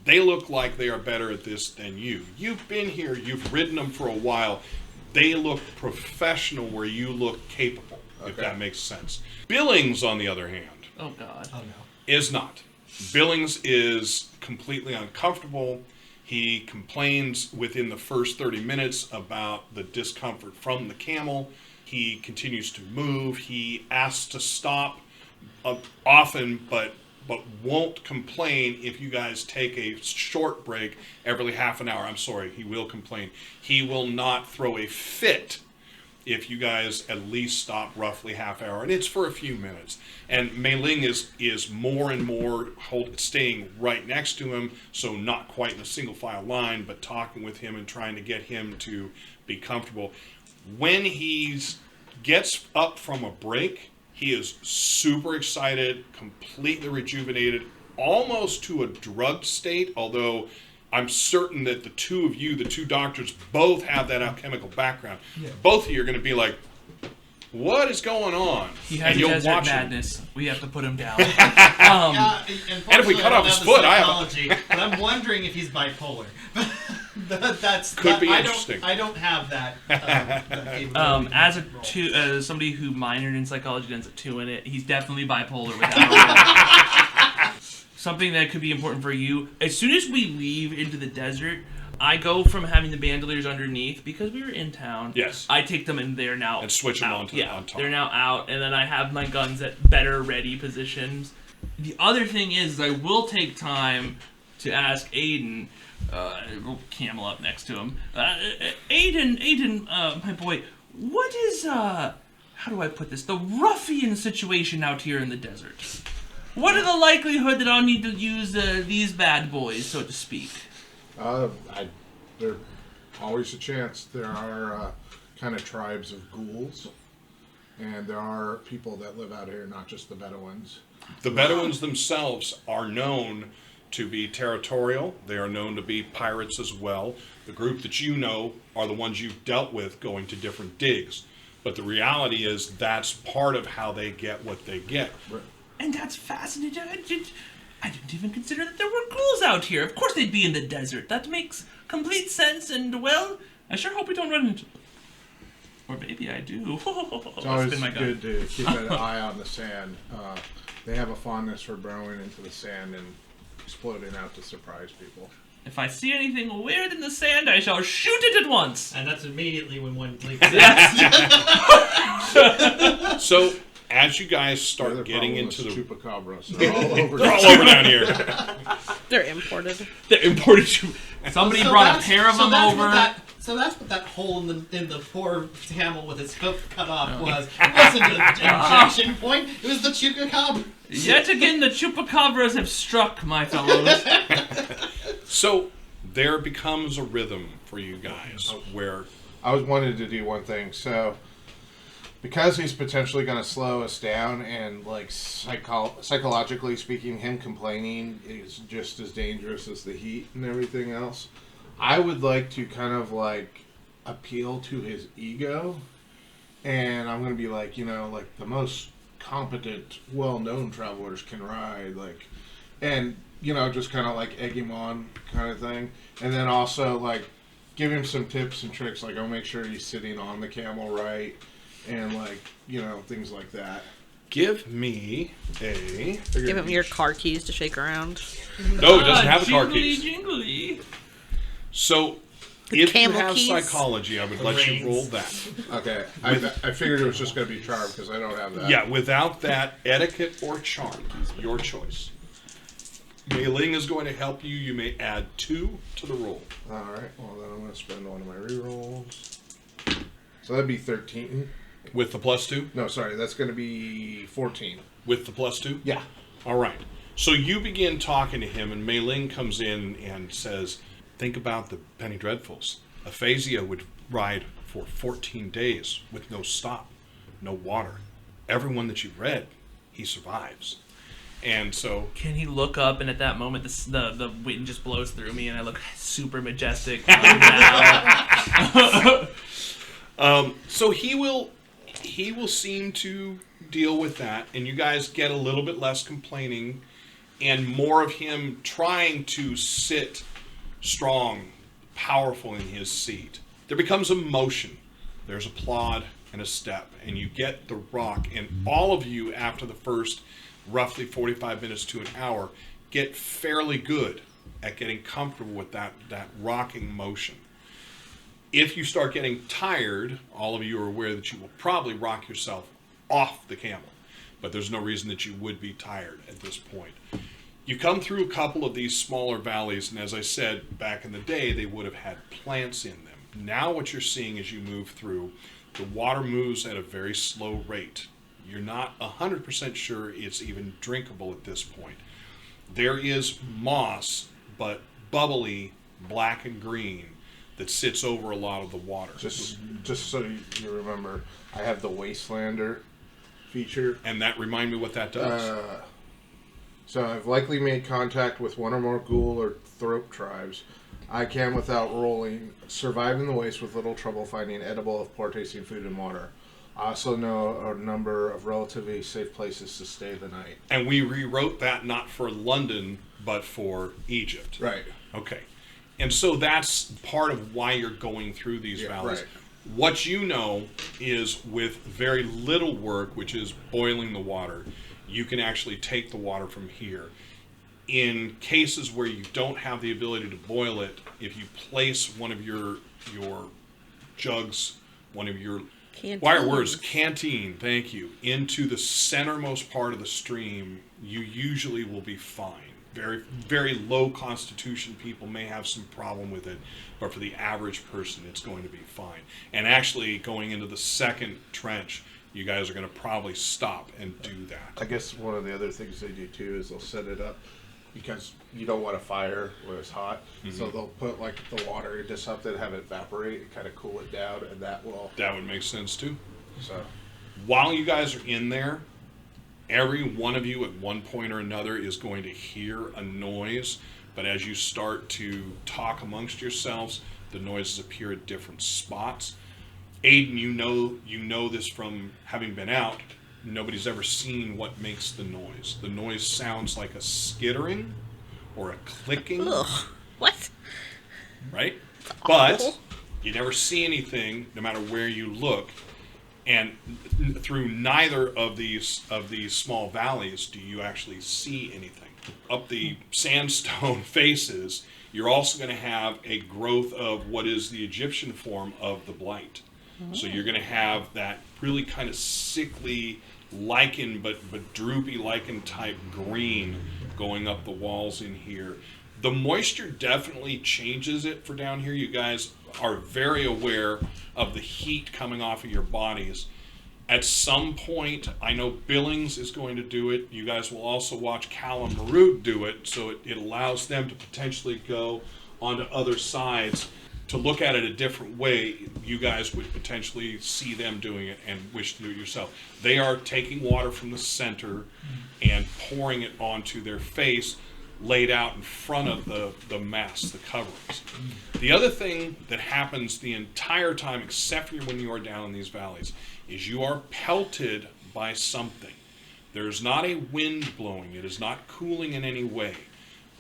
they look like they are better at this than you. You've been here, you've ridden them for a while. They look professional where you look capable, if that makes sense. Billings, on the other hand, Oh God. Oh no. is not. Billings is completely uncomfortable. He complains within the first 30 minutes about the discomfort from the camel. He continues to move. He asks to stop often, but won't complain if you guys take a short break every half an hour. I'm sorry, he will complain. He will not throw a fit if you guys at least stop roughly half hour, and it's for a few minutes. And Mei Ling is more and more staying right next to him, so not quite in a single file line, but talking with him and trying to get him to be comfortable. When he gets up from a break, he is super excited, completely rejuvenated, almost to a drugged state, although I'm certain that the two of you, the two doctors, both have that alchemical background. Yeah. Both of you are going to be like, what is going on? He has and desert madness. We have to put him down. And if we cut off his foot, but I'm wondering if he's bipolar. Could be interesting. I don't have that. As somebody who minored in psychology and ends at 2 in it, he's definitely bipolar without it. Something that could be important for you. As soon as we leave into the desert, I go from having the bandoliers underneath, because we were in town. Yes. I take them and they're now and switch them on top. They're now out, and then I have my guns at better ready positions. The other thing is I will take time to ask Ayden, Camel up next to him. Ayden, my boy, what is, how do I put this? The ruffian situation out here in the desert. What are the likelihood that I'll need to use these bad boys, so to speak? There's always a chance. There are kind of tribes of ghouls, and there are people that live out here, not just the Bedouins. The Bedouins themselves are known to be territorial. They are known to be pirates as well. The group that you know are the ones you've dealt with going to different digs. But the reality is that's part of how they get what they get. Right. And that's fascinating. I didn't even consider that there were ghouls out here. Of course they'd be in the desert. That makes complete sense, and, well, I sure hope we don't run into... Or maybe I do. It's always good to keep an eye on the sand. They have a fondness for burrowing into the sand and exploding out to surprise people. If I see anything weird in the sand, I shall shoot it at once. And that's immediately when one bleaks. So, as you guys start getting into the chupacabras, they're all over. They're all over down here. They're imported. They're imported. Somebody brought a pair of them over. So that's what that hole in the poor camel with its hoof cut off was. It wasn't an injection point. It was the chupacabra. Yet again, the chupacabras have struck, my fellows. So there becomes a rhythm for you guys where I was wanted to do one thing. So because he's potentially going to slow us down, and like psychologically speaking, him complaining is just as dangerous as the heat and everything else. I would like to kind of like appeal to his ego, and I'm going to be like, like the most competent, well-known travelers can ride, like, and just kind of like egg him on kind of thing, and then also like give him some tips and tricks, like I'll make sure he's sitting on the camel right, and like things like that. Give me a... Give him your car keys to shake around. No, it doesn't have the car Jingly, keys. jingly. So, The if you camel have keys. psychology, I would let you roll that. Okay, I figured it was just going to be charm because I don't have that. Yeah, without that, etiquette or charm, your choice. Mei Ling is going to help you. You may add 2 to the roll. All right. Well, then I'm going to spend one of my rerolls. So that'd be 13. With the +2? No, sorry, that's going to be 14. With the +2? Yeah. All right. So you begin talking to him, and Mei Ling comes in and says, think about the Penny Dreadfuls. Aphasia would ride for 14 days with no stop, no water. Everyone that you've read, he survives. And so... Can he look up, and at that moment, the wind just blows through me, and I look super majestic. So he will seem to deal with that, and you guys get a little bit less complaining and more of him trying to sit strong, powerful in his seat. There becomes a motion. There's a plod and a step, and you get the rock, and all of you, after the first roughly 45 minutes to an hour, get fairly good at getting comfortable with that rocking motion. If you start getting tired, all of you are aware that you will probably rock yourself off the camel, but there's no reason that you would be tired at this point. You come through a couple of these smaller valleys, and as I said, back in the day, they would have had plants in them. Now what you're seeing as you move through, the water moves at a very slow rate. You're not 100% sure it's even drinkable at this point. There is moss, but bubbly, black and green, that sits over a lot of the water. Just so you remember, I have the Wastelander feature. And that remind me what that does. So I've likely made contact with one or more ghoul or throat tribes. I can, without rolling, survive in the waste with little trouble finding edible of poor tasting food and water. I also know a number of relatively safe places to stay the night. And we rewrote that not for London, but for Egypt. Right. Okay. And so that's part of why you're going through these valleys. Right. What you know is with very little work, which is boiling the water, you can actually take the water from here. In cases where you don't have the ability to boil it, if you place one of your jugs, one of your canteen, thank you, into the centermost part of the stream, you usually will be fine. Very, very low constitution people may have some problem with it, but for the average person, it's going to be fine. And actually, going into the second trench, you guys are going to probably stop and do that. I guess one of the other things they do too is they'll set it up because you don't want a fire where it's hot. Mm-hmm. So they'll put like the water into something, have it evaporate, and kind of cool it down, and that would make sense too. So while you guys are in there, every one of you at one point or another is going to hear a noise, but as you start to talk amongst yourselves, the noises appear at different spots. Ayden, you know this from having been out. Nobody's ever seen what makes the noise. The noise sounds like a skittering or a clicking. Ugh. What? Right? But you never see anything, no matter where you look. And through neither of these small valleys do you actually see anything. Up the sandstone faces, you're also going to have a growth of what is the Egyptian form of the Blight. So you're going to have that really kind of sickly lichen, but droopy lichen type green going up the walls in here. The moisture definitely changes it for down here. You guys are very aware of the heat coming off of your bodies. At some point, I know Billings is going to do it. You guys will also watch Cal and Marut do it, so it allows them to potentially go onto other sides. To look at it a different way, you guys would potentially see them doing it and wish to do it yourself. They are taking water from the center and pouring it onto their face, laid out in front of the mess, the coverings. The other thing that happens the entire time, except for when you are down in these valleys, is you are pelted by something. There's not a wind blowing. It is not cooling in any way.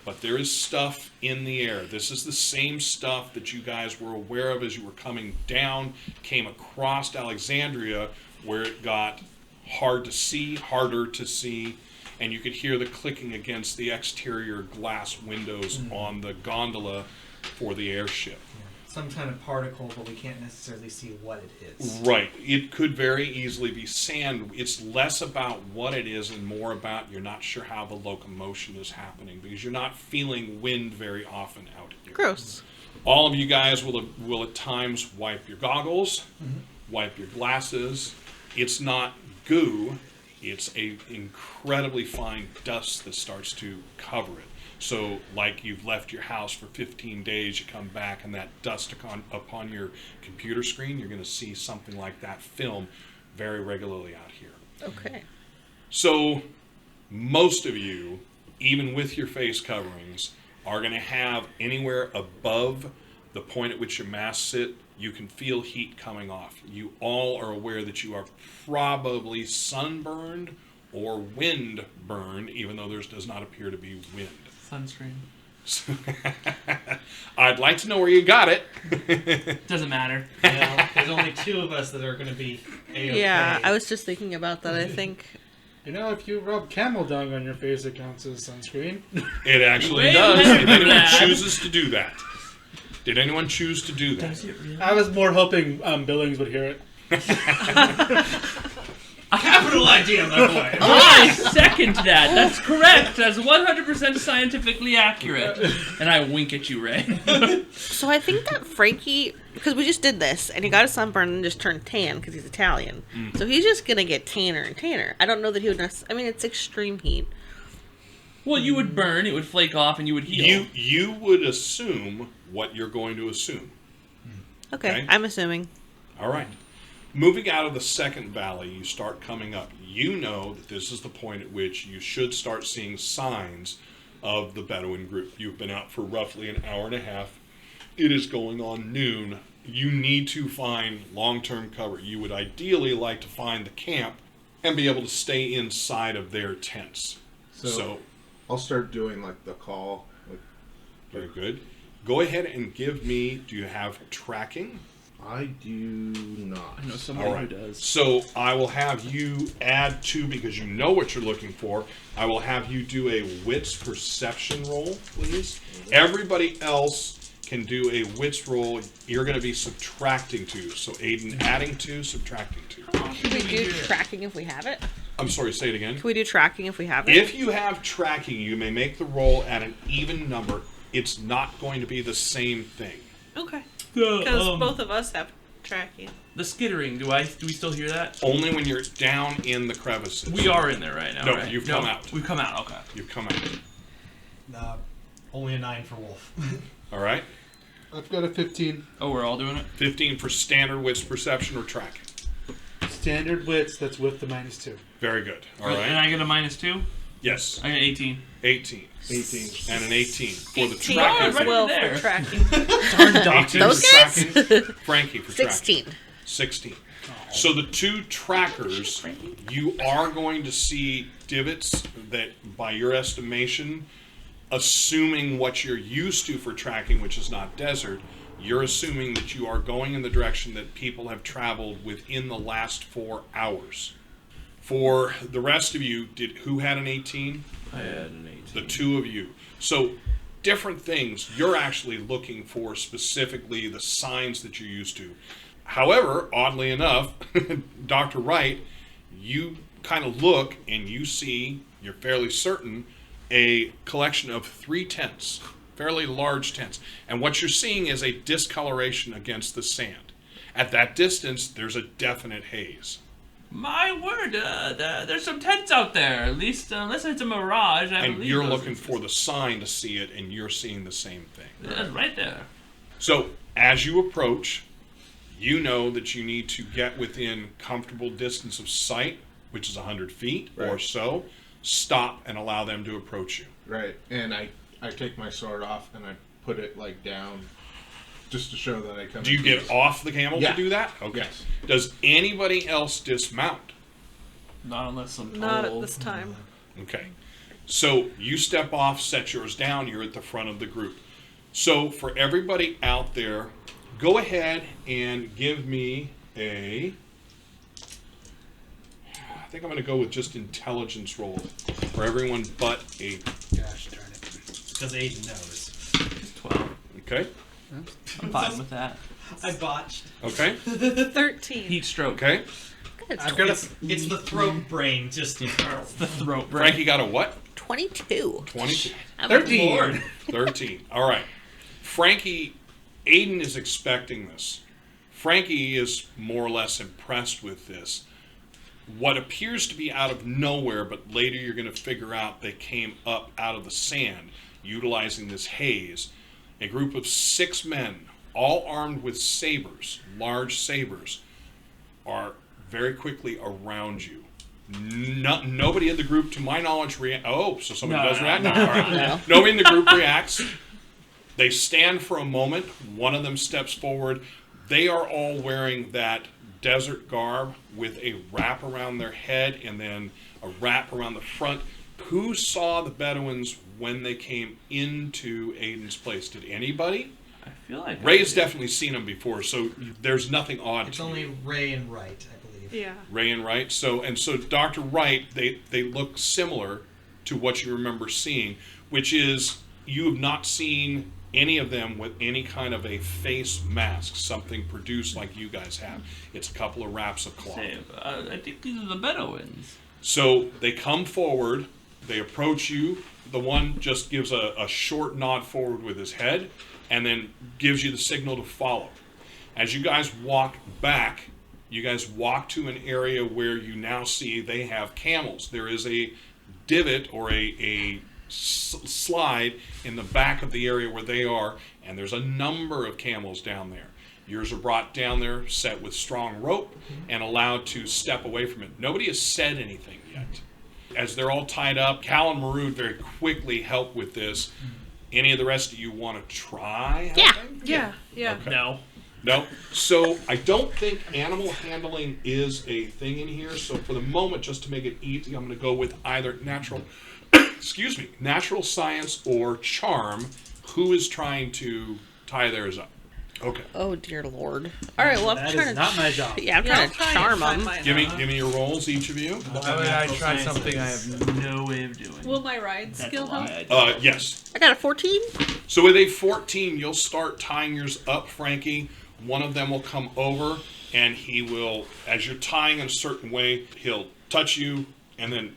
But there is stuff in the air. This is the same stuff that you guys were aware of as you were coming down, came across Alexandria, where it got harder to see, and you could hear the clicking against the exterior glass windows on the gondola for the airship. Some kind of particle, but we can't necessarily see what it is. Right. It could very easily be sand. It's less about what it is and more about you're not sure how the locomotion is happening because you're not feeling wind very often out here. Gross. All of you guys will at times wipe your goggles, wipe your glasses. It's not goo. It's a incredibly fine dust that starts to cover it. So, like you've left your house for 15 days, you come back and that dust upon your computer screen, you're going to see something like that film very regularly out here. Okay. So, most of you, even with your face coverings, are going to have anywhere above the point at which your masks sit You can feel heat coming off. You all are aware that you are probably sunburned or wind burned, even though there does not appear to be wind. Sunscreen. I'd like to know where you got it. Doesn't matter. There's only 2 of us that are going to be A-okay. Yeah, I was just thinking about that. I think. If you rub camel dung on your face, it counts as sunscreen. It actually Way does. better If than anyone that. chooses to do that. Did anyone choose to do that? Does it really? I was more hoping Billings would hear it. Capital idea, my boy. I second that. That's correct. That's 100% scientifically accurate. And I wink at you, Ray. So I think that Frankie, because we just did this, and he got a sunburn and just turned tan because he's Italian. So he's just gonna get tanner and tanner. I don't know that he would. It's extreme heat. Well, you would burn, it would flake off, and you would heal. You would assume what you're going to assume. Okay, Okay. I'm assuming. All right. Moving out of the second valley, you start coming up. You know that this is the point at which you should start seeing signs of the Bedouin group. You've been out for roughly an hour and a half. It is going on noon. You need to find long-term cover. You would ideally like to find the camp and be able to stay inside of their tents. So I'll start doing like the call. Very good. Go ahead and give me, do you have tracking? I do not. I know somebody All right. who does. So I will have you add 2 because you know what you're looking for. I will have you do a wits perception roll, please. Everybody else can do a wits roll. You're going to be subtracting 2. So Ayden adding 2, subtracting 2. Can we do tracking if we have it? I'm sorry, say it again. Can we do tracking if we have it? If you have tracking, you may make the roll at an even number. It's not going to be the same thing. Okay. Because both of us have tracking. The skittering, do we still hear that? Only when you're down in the crevices. We are in there right now, No, right? you've come out. We've come out, okay. You've come out. Only a 9 for Wolf. All right. I've got a 15. Oh, we're all doing it? 15 for standard wits perception or tracking. Standard wits, that's with the -2. Very good. All And right. I get a -2? Yes. I got 18. 18. 18. And an 18 for the 18 tracking. as right well there. for tracking. 18 Those for guys? tracking. Frankie for 16. tracking. 16. So the 2 trackers, you are going to see divots that, by your estimation, assuming what you're used to for tracking, which is not desert, you're assuming that you are going in the direction that people have traveled within the last 4 hours. For the rest of you, who had an 18? I had an 18. The 2 of you. So different things. You're actually looking for specifically the signs that you're used to. However, oddly enough, Dr. Wright, you kind of look and you see, you're fairly certain, a collection of 3 tents, fairly large tents. And what you're seeing is a discoloration against the sand. At that distance, there's a definite haze. My word, there's some tents out there. At least, unless it's a mirage, I And believe you're those looking exist. for the sign to see it, and you're seeing the same thing. That's right there. So, as you approach, you know that you need to get within comfortable distance of sight, which is 100 feet or Right. so. Stop and allow them to approach you. Right. And I take my sword off and I put it like down just to show that I come. Do you into get this. off the camel Yeah. to do that? Okay. Yes. Does anybody else dismount? Not unless I'm told. Not at this time. Okay. So you step off, set yours down, you're at the front of the group. So for everybody out there, go ahead and give me a... I think I'm going to go with just intelligence roll for everyone but Ayden. Gosh darn it. Because Ayden knows. 12. Okay? I'm fine with that. I botched. Okay? 13. Heat stroke. Okay? I've got It's the throat brain just The throat break. Frankie got a what? 22. 22. I'm 13. Lord. 13. All right. Frankie, Ayden is expecting this. Frankie is more or less impressed with this. What appears to be out of nowhere, but later you're going to figure out they came up out of the sand, utilizing this haze. A group of 6 men, all armed with sabers, large sabers, are very quickly around you. Nobody in the group, to my knowledge, so somebody does react? All right. Nobody in the group reacts. They stand for a moment. One of them steps forward. They are all wearing that desert garb with a wrap around their head and then a wrap around the front. Who saw the Bedouins when they came into Ayden's place? Did anybody? I feel like Ray's definitely seen them before, so there's nothing odd It's to only you. Ray and Wright, I believe. Yeah. Ray and Wright. So Dr. Wright, they look similar to what you remember seeing, which is you have not seen any of them with any kind of a face mask, something produced like you guys have. It's a couple of wraps of cloth. I think these are the Bedouins. So they come forward, they approach you. The one just gives a short nod forward with his head and then gives you the signal to follow. As you guys walk back, you guys walk to an area where you now see they have camels. There is a divot or a slide in the back of the area where they are, and there's a number of camels down there. Yours are brought down there, set with strong rope, and allowed to step away from it. Nobody has said anything yet. As they're all tied up, Cal and Maroon very quickly help with this. Any of the rest of you want to try helping? Yeah. Okay. No. No. So I don't think animal handling is a thing in here. So for the moment, just to make it easy, I'm going to go with either natural science or charm. Who is trying to tie theirs up? Okay. Oh dear lord. All right, well I'm That trying is to. not my job. Yeah, I'm Yeah, trying I'll to try charm and find them. mine. Give me your rolls, each of you. Why would I try something I have No way of doing. Will my ride That's skill a lie. help? I don't. Yes. I got a 14. So with a 14, you'll start tying yours up, Frankie. One of them will come over, and he will, as you're tying in a certain way, he'll touch you and then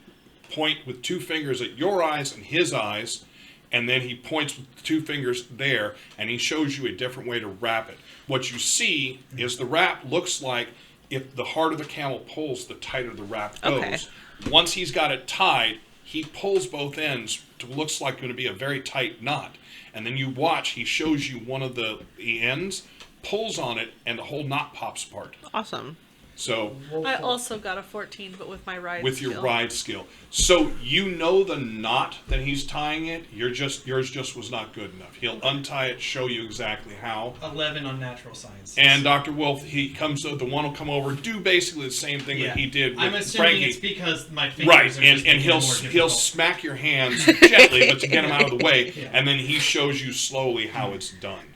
point with two fingers at your eyes and his eyes, and then he points with two fingers there, and he shows you a different way to wrap it. What you see is the wrap looks like if the harder the camel pulls, the tighter the wrap goes. Okay. Once he's got it tied, he pulls both ends to what looks like going to be a very tight knot. And then you watch, he shows you one of the ends, pulls on it, and the whole knot pops apart. Awesome. So, I also got a 14, but with my ride with skill. your ride skill. So, you know the knot that he's tying it, yours just was not good enough. He'll untie it, show you exactly how. 11 on natural science. And Dr. Wolf, the one will come over, do basically the same thing that he did with I'm assuming Frankie. it's because my fingers Right, are just and making it he'll more he'll difficult. smack your hands gently, but to get them out of the way, Yeah. and then he shows you slowly how it's done.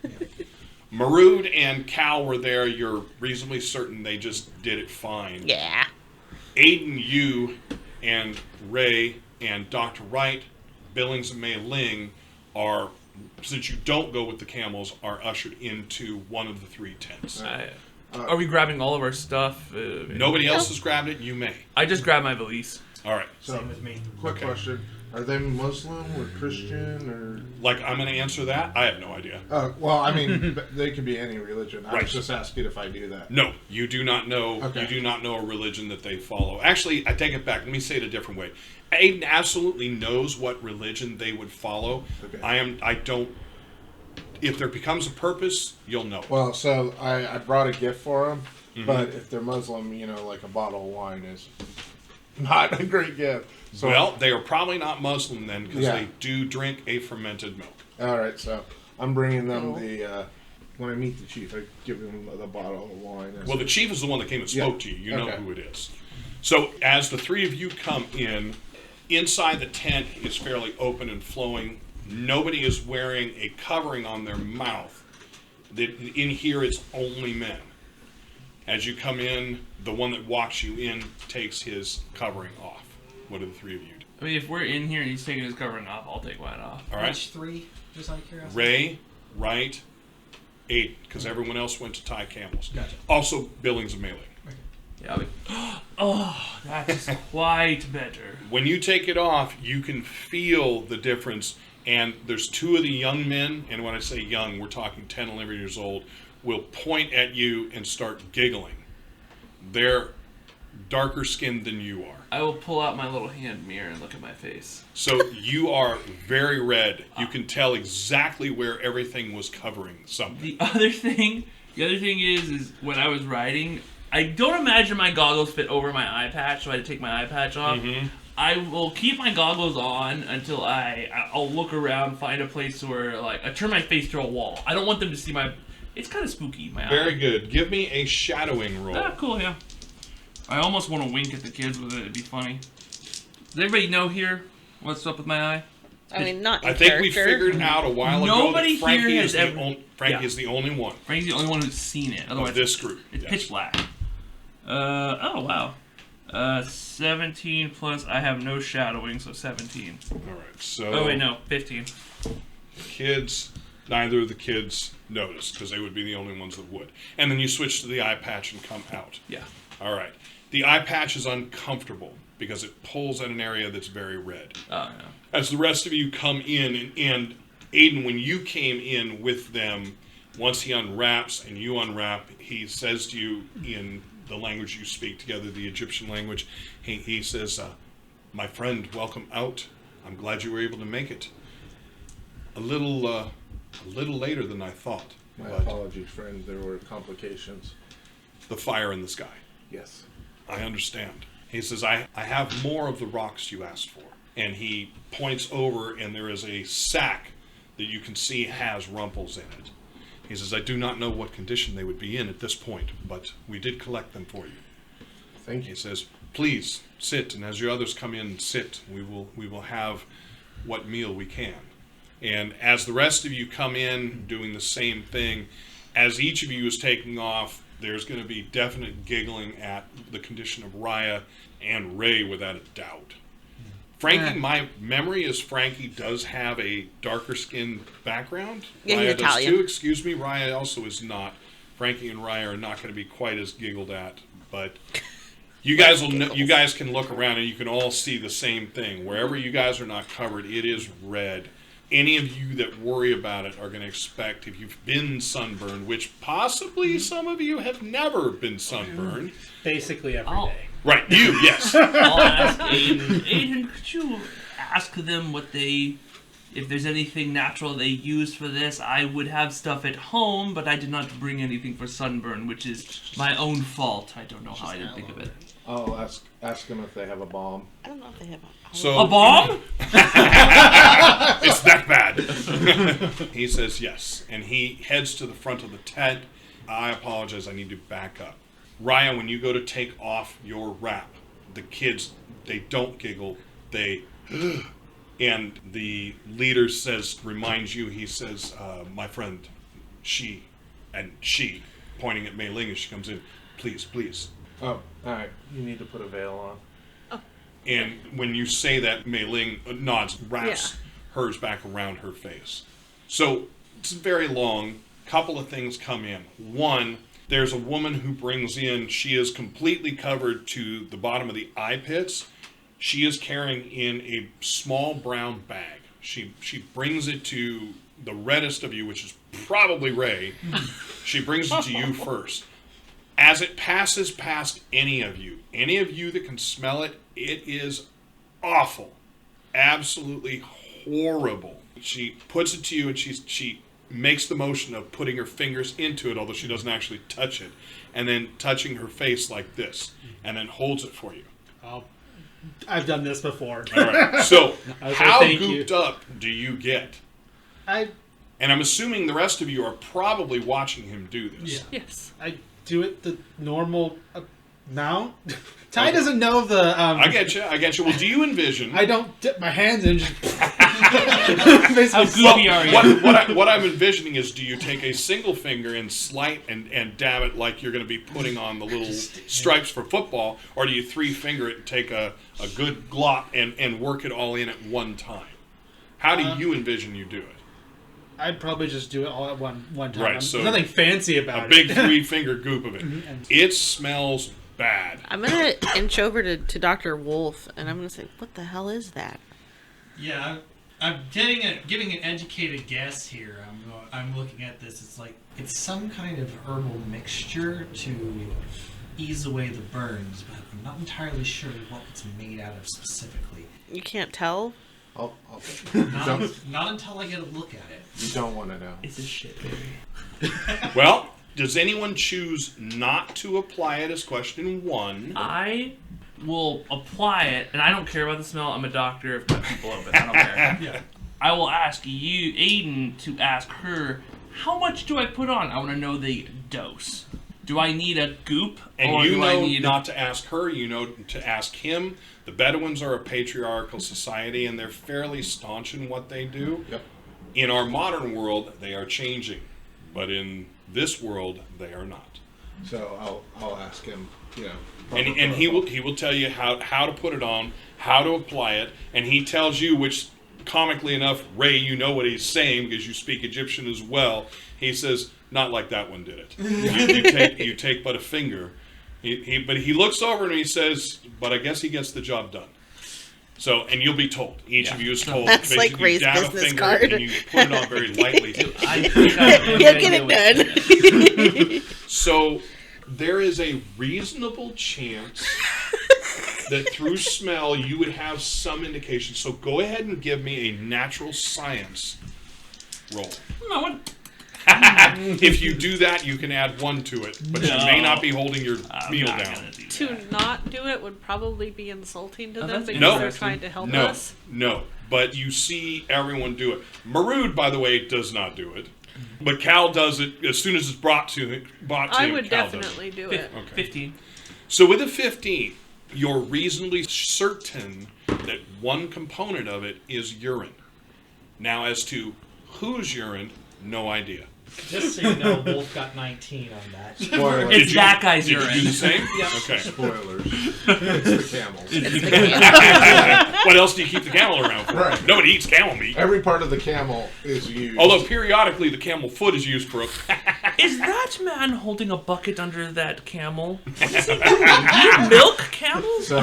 Marood and Cal were there. You're reasonably certain they just did it fine. Yeah. Ayden, you, and Ray, and Dr. Wright, Billings, and Mei Ling are, since you don't go with the camels, are ushered into one of the three tents. Are we grabbing all of our stuff? Nobody else has grabbed it. You may. I just grabbed my valise. All right. So, Same with me. quick Okay. question: are they Muslim or Christian or? Like, I'm going to answer that. I have no idea. Well, I mean, they could be any religion. I Right. was just asking if I do that. No, you do not know. Okay. You do not know a religion that they follow. Actually, I take it back. Let me say it a different way. Ayden absolutely knows what religion they would follow. Okay. I don't. If there becomes a purpose, you'll know. Well, so I brought a gift for them, Mhm. but if they're Muslim, like a bottle of wine is not a great gift. So, Well, they are probably not Muslim then, because Yeah. they do drink a fermented milk. all right. So I'm bringing them Cool. the. When I meet the chief, I give him the bottle of wine. Well, the chief is the one that came and spoke Yeah. to you. You know Okay. who it is. So, as the three of you come in, inside the tent is fairly open and flowing. Nobody is wearing a covering on their mouth. In here, it's only men. As you come in, the one that walks you in takes his covering off. What do the three of you do? I mean, if we're in here and he's taking his covering off, I'll take mine off. All right. Which three? Just out of curiosity. Ray, Wright, Ayden, because everyone else went to tie camels. Gotcha. Also, Billings and Melee. Yeah, I'll be. Oh, that's quite better. When you take it off, you can feel the difference. And there's two of the young men, and when I say young, we're talking 10, 11 years old, will point at you and start giggling. They're darker skinned than you are. I will pull out my little hand mirror and look at my face. So you are very red. You can tell exactly where everything was covering something. The other thing is when I was riding, I don't imagine my goggles fit over my eye patch, so I had to take my eye patch off. Mm-hmm. I will keep my goggles on until I'll look around, find a place where I turn my face to a wall. I don't want them to see my. It's kind of spooky. My eye. Very good. Give me a shadowing roll. Ah, cool. Yeah. I almost want to wink at the kids with it. It'd be funny. Does everybody know here what's up with my eye? I mean, not in I think we character. figured out a while ago Nobody that Frankie here is has the ever- Frankie is the only one Frank's the only one who's seen it. Otherwise, of this group. it's Yes. pitch black. Oh wow. 17 plus. I have no shadowing, so 17. All right. So Oh wait, no, 15. kids, neither of the kids noticed because they would be the only ones that would. And then you switch to the eye patch and come out. Yeah. All right. The eye patch is uncomfortable because it pulls at an area that's very red. Oh yeah. As the rest of you come in, and Ayden, when you came in with them, once he unwraps and you unwrap, he says to you in the language you speak together, the Egyptian language, he says, my friend, welcome out. I'm glad you were able to make it. A little later than I thought. My But apologies, friend. There were complications. the fire in the sky. Yes. I understand. He says, I have more of the rocks you asked for. And he points over, and there is a sack that you can see has rumples in it. He says, I do not know what condition they would be in at this point, but we did collect them for you. Thank He you. says, please sit, and as your others come in, sit. We will have what meal we can. And as the rest of you come in doing the same thing, as each of you is taking off, there's going to be definite giggling at the condition of Raya and Ray without a doubt. Frankie, my memory is Frankie does have a darker skinned background. Yeah, he's Raya does Italian. too. Excuse me, Raya also is not. Frankie and Raya are not going to be quite as giggled at, but you guys will know, you guys can look around and you can all see the same thing. Wherever you guys are not covered, it is red. Any of you that worry about it are going to expect, if you've been sunburned, which possibly some of you have never been sunburned. Basically every Oh. day. Right, you, yes. I'll ask Ayden. Ayden, could you ask them what they, if there's anything natural they use for this? I would have stuff at home, but I did not bring anything for sunburn, which is my own fault. I don't know how I didn't think of it. I'll ask them if they have a bomb. I don't know if they have a... So A bomb? it's that bad. He says yes, and he heads to the front of the tent. I apologize, I need to back up. Raya, when you go to take off your wrap, the kids, they don't giggle, they... And the leader reminds you, he says, my friend, she, pointing at Mei Ling as she comes in, please, please. Oh, all right. You need to put a veil on. And when you say that, Mei Ling nods, wraps hers back around her face. So it's very long. Couple of things come in. One, there's a woman who brings in, she is completely covered to the bottom of the eye pits. She is carrying in a small brown bag. She brings it to the reddest of you, which is probably Ray. She brings it to you first. As it passes past any of you that can smell it, it is awful. Absolutely horrible. She puts it to you and she makes the motion of putting her fingers into it, although she doesn't actually touch it, and then touching her face like this, and then holds it for you. I've done this before. All right. So, Okay, how thank gooped you. up do you get? And I'm assuming the rest of you are probably watching him do this. Yeah. Yes. I do it the normal now. Ty doesn't know the. I get you. Well, do you envision? I don't dip my hands in. Just How goofy are you? What I'm envisioning is, do you take a single finger and slight and dab it like you're going to be putting on the little stripes for football, or do you three finger it and take a good glot and work it all in at one time? How do you envision you do it? I'd probably just do it all at one time. Right, so There's nothing fancy about A it. big 3-finger goop of it. It smells bad. I'm going to inch over to Dr. Wolf, and I'm going to say, what the hell is that? Yeah, I'm giving an educated guess here. I'm looking at this. It's like it's some kind of herbal mixture to ease away the burns, but I'm not entirely sure what it's made out of specifically. You can't tell? I'll Not until I get a look at it. you don't want to know. It's a shit, baby. Well, does anyone choose not to apply it as question 1? I will apply it, and I don't care about the smell. I'm a doctor. I've cut people open. I don't care. Yeah. I will ask you, Ayden, to ask her how much do I put on? I want to know the dose. Do I need a goop? And or you do I know need not to ask her, you know to ask him. The Bedouins are a patriarchal society, and they're fairly staunch in what they do. Yep. In our modern world, they are changing. But in this world, they are not. So I'll ask him, you know. And he will tell you how to put it on, how to apply it, and he tells you, which comically enough, Ray, you know what he's saying because you speak Egyptian as well. He says, not like that one did it. You take but a finger. But he looks over and he says, but I guess he gets the job done. So, and you'll be told. Each of you is told. That's like Basically, Ray's you dab a business finger card. and you put it on very lightly. I think I He'll get it done. So there is a reasonable chance that through smell you would have some indication. So go ahead and give me a natural science roll. No, what? If you do that, you can add 1 to it, but you may not be holding your meal down. To not do it would probably be insulting to them that's because No. they're trying to help No, us. no. But you see everyone do it. Marud, by the way, does not do it. But Cal does it as soon as it's brought to him. I would Cal does it. definitely do it. Okay. 15. So with a 15, you're reasonably certain that one component of it is urine. Now, as to whose urine, no idea. Just so you know, Wolf got 19 on that. Spoilers. It's that guy's Did urine. you do the same? Yep. Okay. Spoilers. It's the camels. What else do you keep the camel around for? Right. Nobody eats camel meat. Every part of the camel is used. Although periodically the camel foot is used for a... Is that man holding a bucket under that camel? What is he doing? You milk camels? So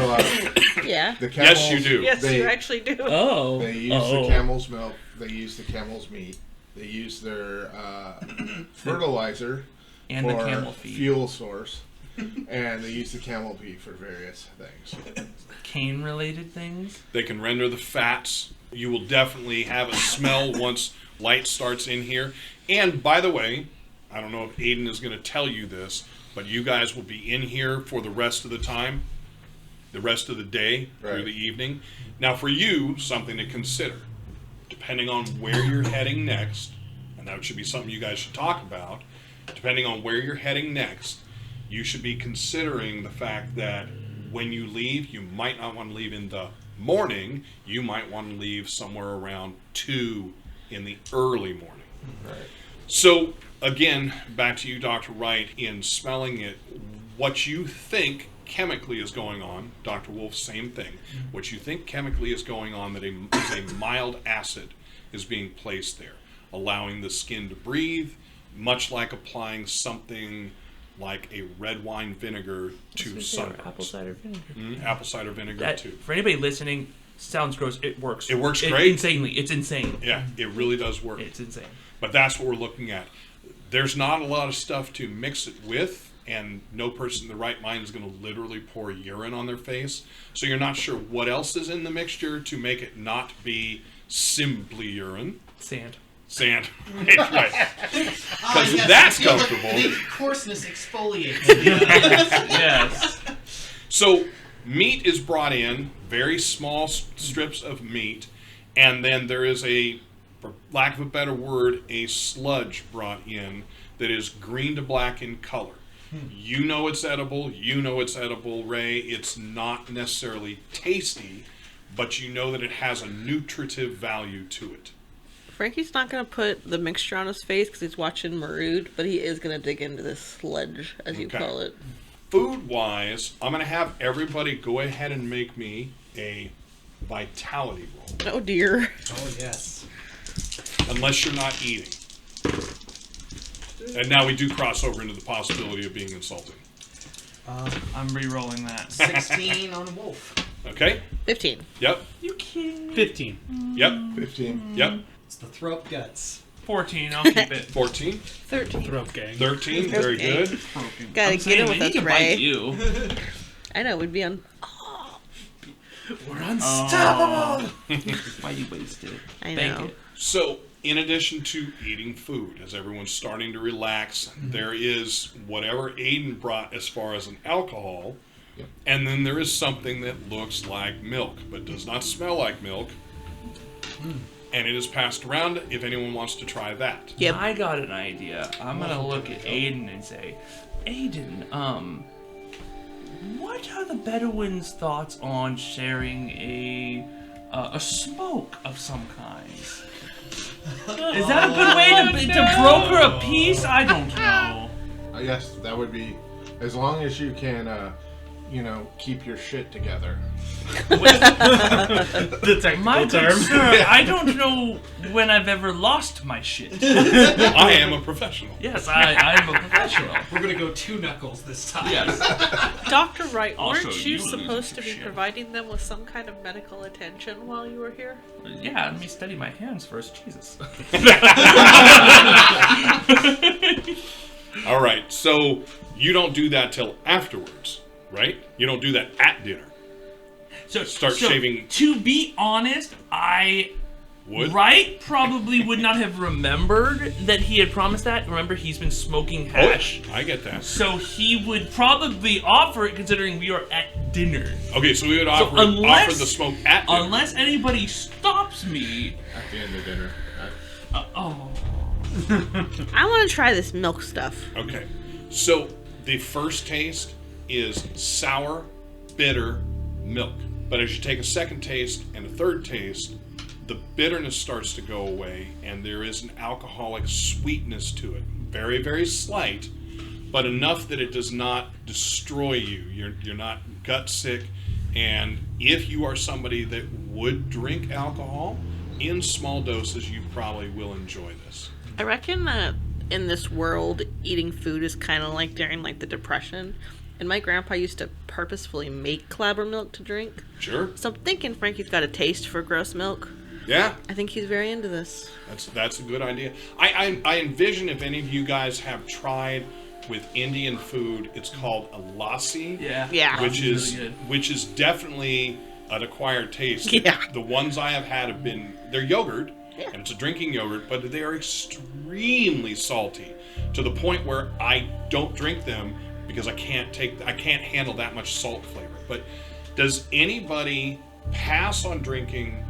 Yeah. the camels, Yes, you do. Yes, They- you actually do. Oh. They use the camel's milk. They use the camel's meat. They use their fertilizer And the for camel feed. fuel source, and they use the camel pee for various things. Cane-related things? They can render the fats. You will definitely have a smell once light starts in here. And by the way, I don't know if Ayden is going to tell you this, but you guys will be in here for the rest of the time, the rest of the day through Right. the evening. Now for you, something to consider. Depending on where you're heading next, and that should be something you guys should talk about, depending on where you're heading next, you should be considering the fact that when you leave, you might not want to leave in the morning. You might want to leave somewhere around 2 in the early morning. Right. So, again, back to you, Dr. Wright, in smelling it, what you think chemically is going on, Dr. Wolf, same thing. What you think chemically is going on that is a mild acid is being placed there, allowing the skin to breathe, much like applying something like a red wine vinegar to sunburns. Apple cider vinegar. Apple cider vinegar, That, too. for anybody listening, sounds gross. It works. It works great. Insanely. It's insane. Yeah, it really does work. It's insane. But that's what we're looking at. There's not a lot of stuff to mix it with, and no person in the right mind is going to literally pour urine on their face. So you're not sure what else is in the mixture to make it not be simply urine. Sand. Sand. Right. Because yes, that's feel comfortable. The coarseness exfoliates. Yes. So meat is brought in, very small strips of meat, and then there is a, for lack of a better word, a sludge brought in that is green to black in color. You know it's edible. You know it's edible, Ray. It's not necessarily tasty, but you know that it has a nutritive value to it. Frankie's not going to put the mixture on his face because he's watching Marud, but he is going to dig into this sludge, as you Okay. call it. Food-wise, I'm going to have everybody go ahead and make me a vitality roll, Oh dear. Oh, yes. unless you're not eating. And now we do cross over into the possibility of being insulting. I'm re-rolling that. 16 on a wolf. Okay? 15. Yep. You kidding me? 15. Yep. 15. Yep. It's the throw up guts. 14. I'll keep it. 14. 13. Throat gang. 13. Very Okay. good. Gotta I'm get saying, in man, with he us, can bite Ray. you. I know, we'd be on. We're unstoppable! Why you waste it? I Bank know. it. So, in addition to eating food, as everyone's starting to relax, there is whatever Ayden brought as far as an alcohol, Yep. and then there is something that looks like milk, but does not smell like milk. and it is passed around if anyone wants to try that. Yep. I got an idea. I'm gonna look at Ayden and say, Ayden, what are the Bedouins' thoughts on sharing a smoke of some kind? Is that a good way to broker a peace? I don't know. Yes, that would be, as long as you can, keep your shit together. The technical My good term. sir, I don't know when I've ever lost my shit. I am a professional. Yes, I'm a professional. We're gonna go 2 knuckles this time. Yes. Dr. Wright, I'll show weren't you you losing supposed to some be shit. providing them with some kind of medical attention while you were here? Yeah, let me steady my hands first. Jesus. All right, so you don't do that till afterwards, right? You don't do that at dinner. So Start shaving- To be honest, Would? Wright probably would not have remembered that he had promised that. Remember, he's been smoking hash. Oh, I get that. So he would probably offer it, considering we are at dinner. Okay, so we would So offer the smoke at dinner. Unless anybody stops me. At the end of dinner. Oh. I want to try this milk stuff. Okay, so the first taste is sour, bitter milk. But as you take a second taste and a third taste, the bitterness starts to go away, and there is an alcoholic sweetness to it. Very, very slight, but enough that it does not destroy you. You're not gut sick, and if you are somebody that would drink alcohol in small doses, you probably will enjoy this. I reckon that in this world, eating food is kind of like during like the Depression. And my grandpa used to purposefully make clabber milk to drink. Sure. So I'm thinking Frankie's got a taste for gross milk. Yeah, I think he's very into this. that's a good idea. I envision if any of you guys have tried with Indian food, it's called a lassi. Yeah. Yeah. which Really is good. which is definitely an acquired taste. Yeah. The ones I have had have been, they're yogurt, Yeah. and it's a drinking yogurt, but they are extremely salty to the point where I don't drink them because I can't handle that much salt flavor. But does anybody pass on drinking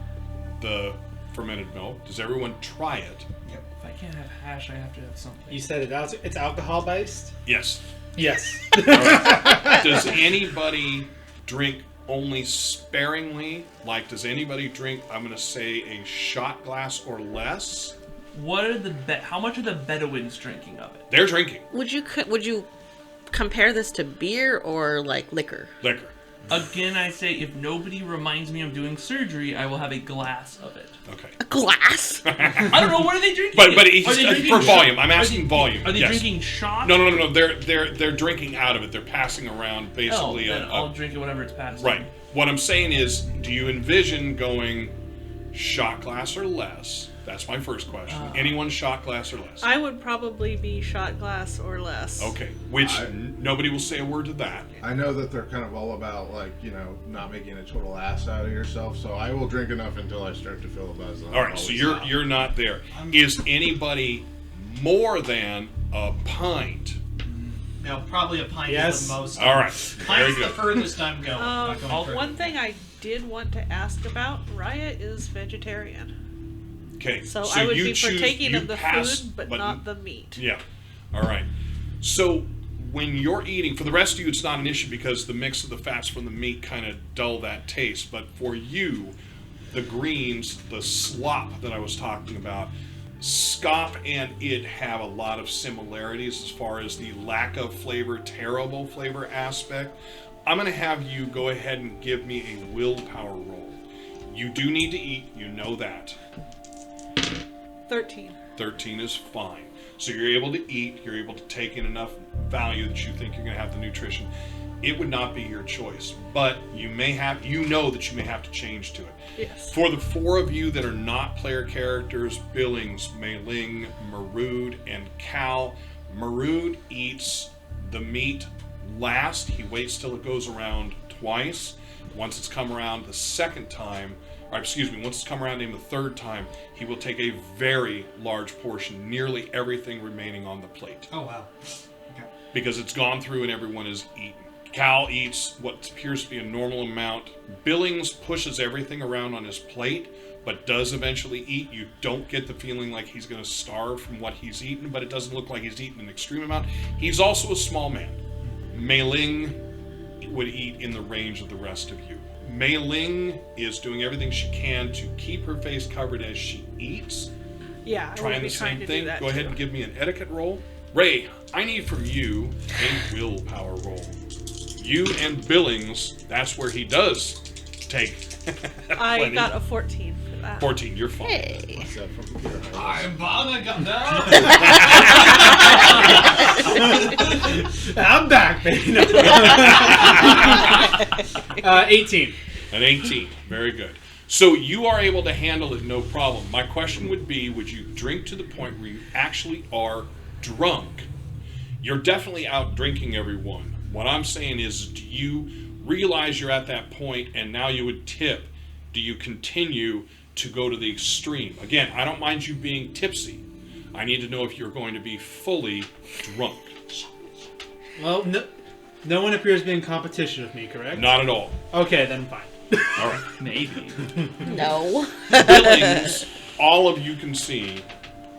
the fermented milk? Does everyone try it? If I can't have hash, I have to have something. You said it's alcohol based? Yes. Yes. Does anybody drink only sparingly? Like, does anybody drink, I'm going to say, a shot glass or less? What are how much are the Bedouins drinking of it? They're drinking Would you compare this to beer or like liquor? liquor. Again, I say if nobody reminds me I'm doing surgery, I will have a glass of it. Okay. A glass? I don't know, what are they drinking? But Are it's they drinking for volume. shot- I'm are asking they- volume. Are they Yes. drinking shots? No. They're drinking out of it. They're passing around basically then I'll drink it whatever it's past. right. What I'm saying is, do you envision going shot glass or less? That's my first question. Anyone shot glass or less? I would probably be shot glass or less. Okay. Which nobody will say a word to that. I know that they're kind of all about, not making a total ass out of yourself, so I will drink enough until I start to feel a buzz. All right. So you're not there. Is anybody more than a pint? No, probably a pint Yes. is the most. All right. Very Pint's the good. furthest I'm going. Not going further. One thing I did want to ask about, Raya is vegetarian. Okay. So I would be choose- partaking you of the pass, food, but not the meat. Yeah. All right. So when you're eating, for the rest of you, it's not an issue because the mix of the fats from the meat kind of dull that taste. But for you, the greens, the slop that I was talking about, Scop and it have a lot of similarities as far as the lack of flavor, terrible flavor aspect. I'm going to have you go ahead and give me a willpower roll. You do need to eat, you know that. 13. 13 is fine. So you're able to eat, you're able to take in enough value that you think you're going to have the nutrition. It would not be your choice, but you may have, you know that you may have to change to it. Yes. For the four of you that are not player characters, Billings, Mei Ling, Marood, and Cal, Marood eats the meat last. He waits till it goes around twice. Once it's come around the second time, once it's come around to him the third time, he will take a very large portion, nearly everything remaining on the plate. Oh wow. Okay. Because it's gone through and everyone is eaten. Cal eats what appears to be a normal amount. Billings pushes everything around on his plate, but does eventually eat. You don't get the feeling like he's going to starve from what he's eaten, but it doesn't look like he's eaten an extreme amount. He's also a small man. Mei Ling would eat in the range of the rest of you. Mei Ling is doing everything she can to keep her face covered as she eats. Yeah, I Trying would be the trying same to thing. do that Go ahead too. and give me an etiquette roll. Ray, I need from you a willpower roll. You and Billings, that's where he does take I plenty. got a 14 for that. 14, you're fine. Hey. What's that from here? I'm Bob. I'm back, baby. 18. An 18. Very good. So you are able to handle it no problem. My question would be, would you drink to the point where you actually are drunk? You're definitely out drinking everyone. What I'm saying is, do you realize you're at that point and now you would tip? Do you continue to go to the extreme? Again, I don't mind you being tipsy. I need to know if you're going to be fully drunk. Well, no one appears to be in competition with me, correct? Not at all. Okay, then fine. All right. Maybe. No. Billings, all of you can see,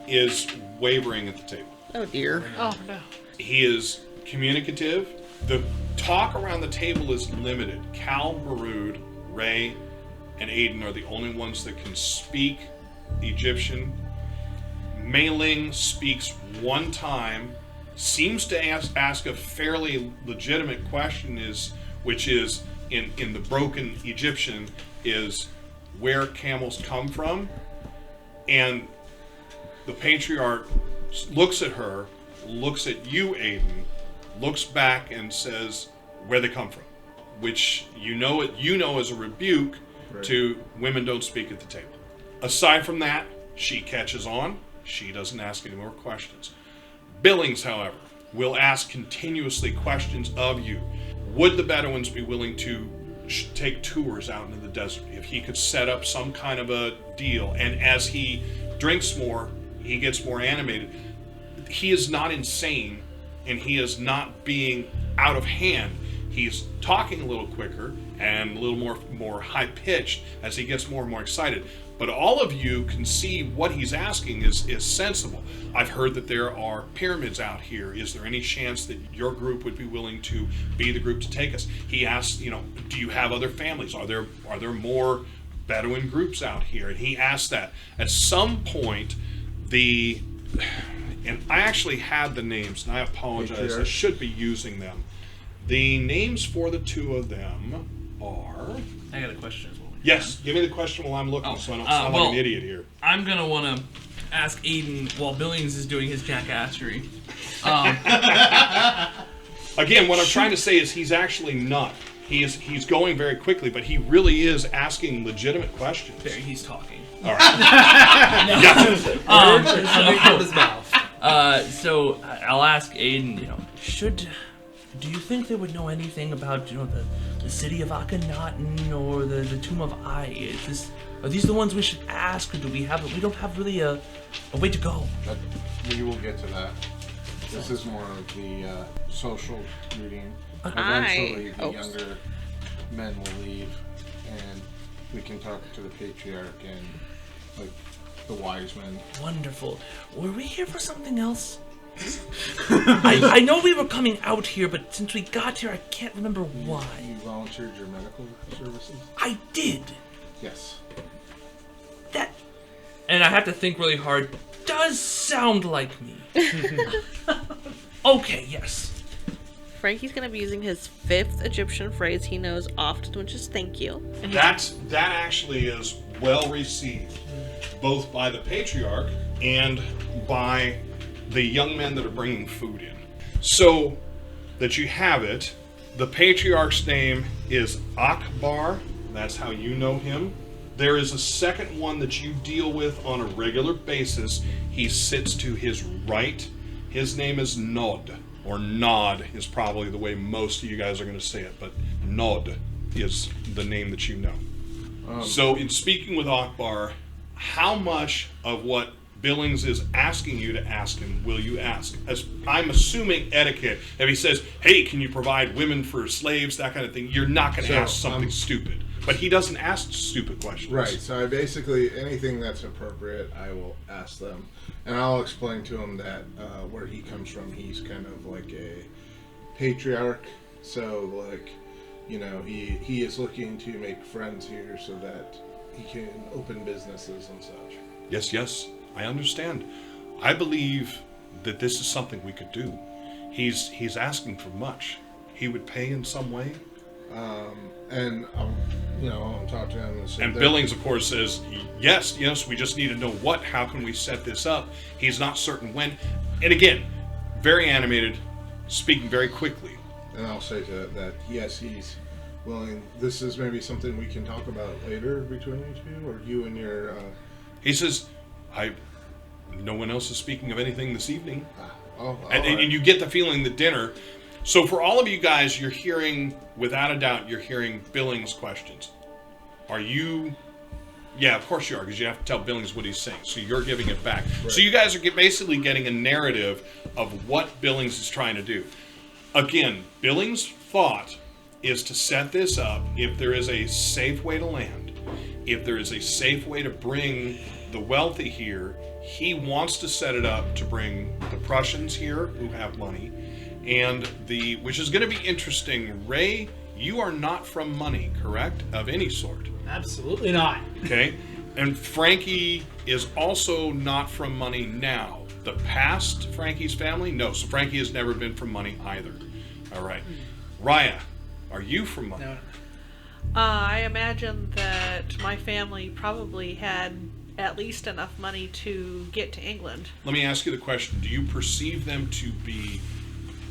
is wavering at the table. Oh dear. Oh no. He is communicative. The talk around the table is limited. Cal, Baroud, Ray, and Ayden are the only ones that can speak Egyptian. Mei Ling speaks one time, seems to ask a fairly legitimate question, which is in the broken Egyptian, is where camels come from. And the patriarch looks at her, looks at you, Ayden, looks back and says where they come from, which you know as a rebuke to women don't speak at the table. Aside from that, she catches on. She doesn't ask any more questions. Billings, however, will ask continuously questions of you. Would the Bedouins be willing to take tours out into the desert if he could set up some kind of a deal? And as he drinks more, he gets more animated. He is not insane, and he is not being out of hand. He's talking a little quicker and a little more high-pitched as he gets more and more excited. But all of you can see what he's asking is sensible. I've heard that there are pyramids out here. Is there any chance that your group would be willing to be the group to take us? He asks, do you have other families? Are there more Bedouin groups out here? And he asked that. At some point, and I actually had the names, and I apologize, I should be using them. The names for the two of them are... I got a question as well. Yes, give me the question while I'm looking, so I don't sound like an idiot here. I'm gonna want to ask Ayden while Billings is doing his jackassery. Again, what I'm trying to say is he's actually not. He's going very quickly, but he really is asking legitimate questions. There, he's talking. All right. From his mouth. So I'll ask Ayden. Do you think they would know anything about the city of Akhenaten or the tomb of Ai? Are these the ones we should ask, or we don't have really a way to go? We will get to that. This is more of the social reading. Aye. Eventually, the younger men will leave, and we can talk to the patriarch and the wise men. Wonderful. Were we here for something else? I know we were coming out here, but since we got here, I can't remember why. You volunteered your medical services? I did. Yes. That, and I have to think really hard, does sound like me. Okay, yes. Frankie's gonna be using his 5th Egyptian phrase he knows often, which is thank you. And That actually is well received, both by the patriarch and by the young men that are bringing food in. So that you have it, the patriarch's name is Akbar. That's how you know him. There is a second one that you deal with on a regular basis. He sits to his right. His name is Nod, or Nod is probably the way most of you guys are going to say it, but Nod is the name that you know. So in speaking with Akbar, how much of what Billings is asking you to ask him, will you ask? As I'm assuming etiquette, if he says, hey, can you provide women for slaves, that kind of thing, you're not going to ask something stupid. But he doesn't ask stupid questions. Right, so I basically, anything that's appropriate, I will ask them. And I'll explain to him that where he comes from, he's kind of like a patriarch. So, like, you know, he is looking to make friends here so that he can open businesses and such. Yes, I understand. I believe that this is something we could do. He's asking for much. He would pay in some way. And I'll talk to him and say And that, Billings, of course, says, yes, we just need to know what, how can we set this up? He's not certain when. And again, very animated, speaking very quickly. And I'll say to that, yes, he's willing. This is maybe something we can talk about later between you two, or you and your... He says, no one else is speaking of anything this evening. And you get the feeling that dinner... So for all of you guys, you're hearing, without a doubt, you're hearing Billings' questions. Are you... Yeah, of course you are, because you have to tell Billings what he's saying. So you're giving it back. Right. So you guys are basically getting a narrative of what Billings is trying to do. Again, Billings' thought is to set this up if there is a safe way to land, if there is a safe way to bring the wealthy here. He wants to set it up to bring the Prussians here, who have money, and which is going to be interesting. Ray, you are not from money, correct? Of any sort. Absolutely not. Okay. And Frankie is also not from money now. The past Frankie's family? No. So Frankie has never been from money either. All right. Raya, are you from money? No. I imagine that my family probably had at least enough money to get to England. Let me ask you the question. Do you perceive them to be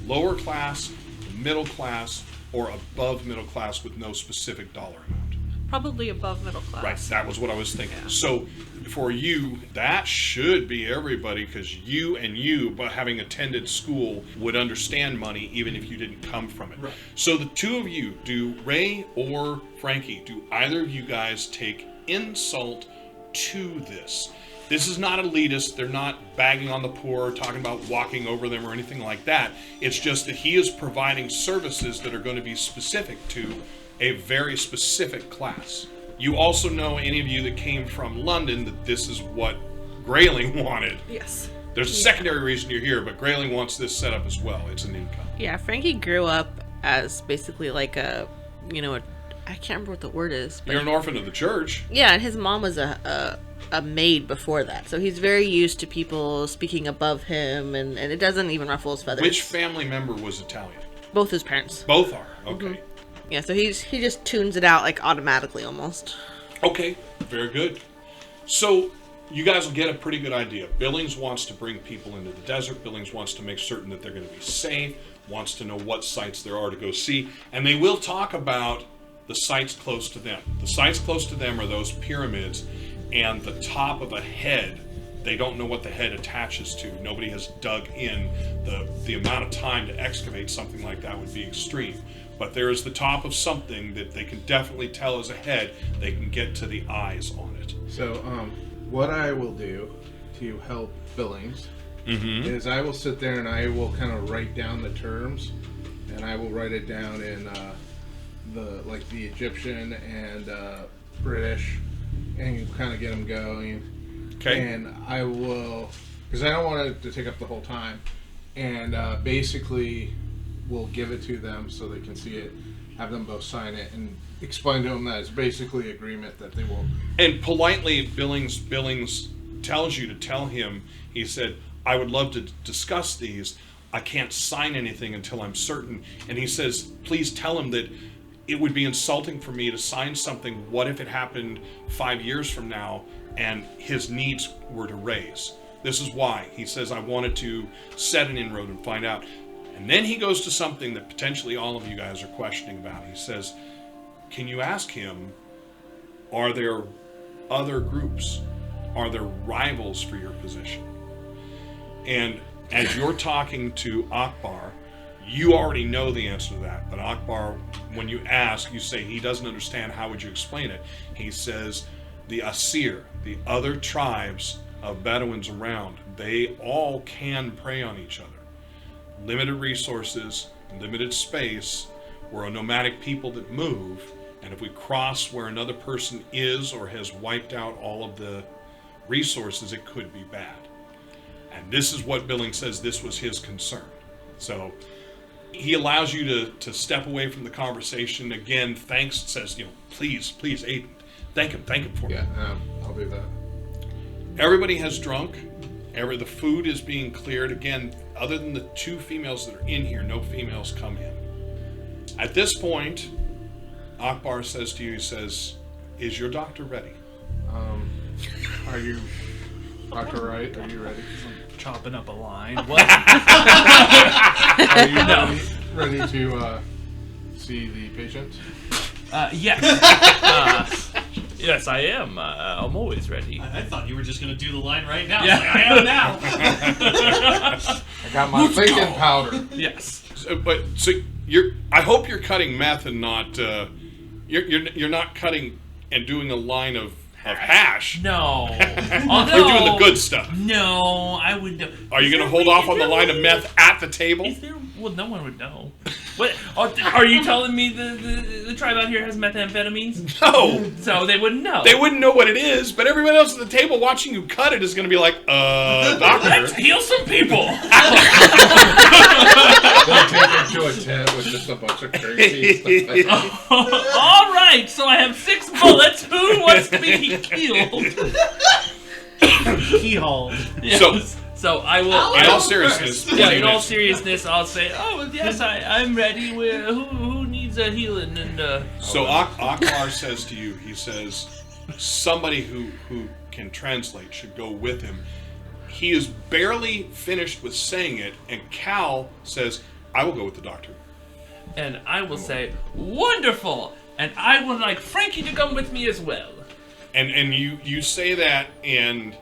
lower class, middle class, or above middle class with no specific dollar amount? Probably above middle class. Right, that was what I was thinking. Yeah. So for you, that should be everybody, because you, but having attended school, would understand money even if you didn't come from it. Right. So the two of you, do Ray or Frankie, do either of you guys take insult to this? This is not elitist. They're not bagging on the poor, talking about walking over them or anything like that. It's just that he is providing services that are going to be specific to a very specific class. You also know, any of you that came from London, that this is what Grayling wanted. Yes. There's a secondary reason you're here, but Grayling wants this set up as well. It's an income. Yeah, Frankie grew up as basically like I can't remember what the word is. But You're an orphan of the church. yeah, and his mom was a maid before that. So he's very used to people speaking above him, and it doesn't even ruffle his feathers. Which family member was Italian? Both his parents. Both are. Okay. Mm-hmm. Yeah, so he just tunes it out like automatically almost. Okay, very good. So you guys will get a pretty good idea. Billings wants to bring people into the desert. Billings wants to make certain that they're going to be safe, wants to know what sites there are to go see, and they will talk about the sites close to them. The sites close to them are those pyramids and the top of a head. They don't know what the head attaches to. Nobody has dug in. The amount of time to excavate something like that would be extreme. But there is the top of something that they can definitely tell is a head. They can get to the eyes on it. So, what I will do to help Billings is I will sit there and I will kind of write down the terms, and I will write it down in the Egyptian and British, and kind of get them going. Okay. And I will, because I don't want it to take up the whole time, and basically we'll give it to them so they can see it, have them both sign it, and explain to them that it's basically agreement that they will. And politely, Billings tells you to tell him, he said, I would love to discuss these. I can't sign anything until I'm certain. And he says, please tell him that it would be insulting for me to sign something. What if it happened 5 years from now and his needs were to raise? This is why. He says, I wanted to set an inroad and find out. And then he goes to something that potentially all of you guys are questioning about. He says, can you ask him, are there other groups? Are there rivals for your position? And as you're talking to Akbar, you already know the answer to that. But Akbar, when you ask, you say he doesn't understand. How would you explain it? He says the Asir, the other tribes, of Bedouins around. They all can prey on each other. Limited resources, limited space. We're a nomadic people that move, and if we cross where another person is or has wiped out all of the resources, it could be bad. And this is what Billings says this was his concern. So he allows you to step away from the conversation. Again, thanks, says, please, Ayden, thank him for me. Yeah, I'll do that. Everybody has drunk. The food is being cleared. Again, other than the 2 females that are in here, no females come in. At this point, Akbar says to you, he says, is your doctor ready? Are you, Dr. Wright, are you ready? Chopping up a line. What? Are you ready to see the patient? Yes. Yes, I am. I'm always ready. I thought you were just going to do the line right now. Yeah. Like, I am now. I got my thinking powder. Yes. So I hope you're cutting meth and not you're not cutting and doing a line of hash. No. You're doing the good stuff. No, I would know. Are you going to hold off on the line of meth at the table? Is there? Well, no one would know. What? Are you telling me the tribe out here has methamphetamines? No. So they wouldn't know. They wouldn't know what it is, but everyone else at the table watching you cut it is going to be like, doctor. Let's heal some people. They'll take him to a tent with just a bunch of crazy stuff. All right, so I have 6 bullets. Who wants to be healed? Keyhole. Yes. So I will. In all seriousness. Yeah, in all seriousness, I'll say, oh yes, I'm ready. Who needs a healing? And So Akbar says to you, he says, somebody who can translate should go with him. He is barely finished with saying it, and Cal says, I will go with the doctor. And I will say, wonderful. And I would like Frankie to come with me as well. And you say that, and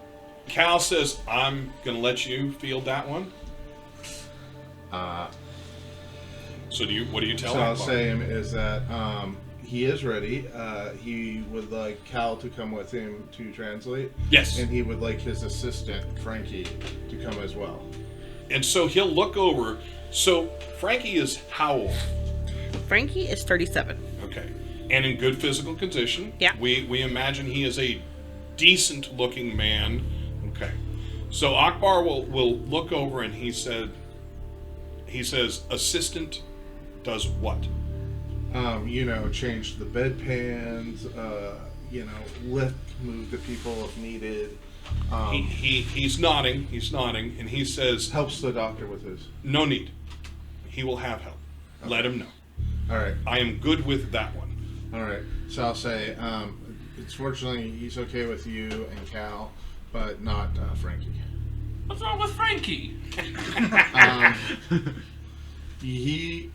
Cal says, I'm going to let you field that one. So what do you tell So Akbar? I'll say him is that he is ready. He would like Cal to come with him to translate. Yes. And he would like his assistant, Frankie, to come as well. And so he'll look over. So Frankie is how old? Frankie is 37. Okay. And in good physical condition. Yeah. We imagine he is a decent looking man. Okay. So Akbar will look over and he says, assistant does what? Change the bedpans, lift, move the people if needed. He's nodding, and he says, Helps the doctor with his. no need. He will have help. Okay. Let him know. All right. I am good with that one. All right. So I'll say, it's fortunately he's okay with you and Cal, but not Frankie. What's wrong with Frankie? He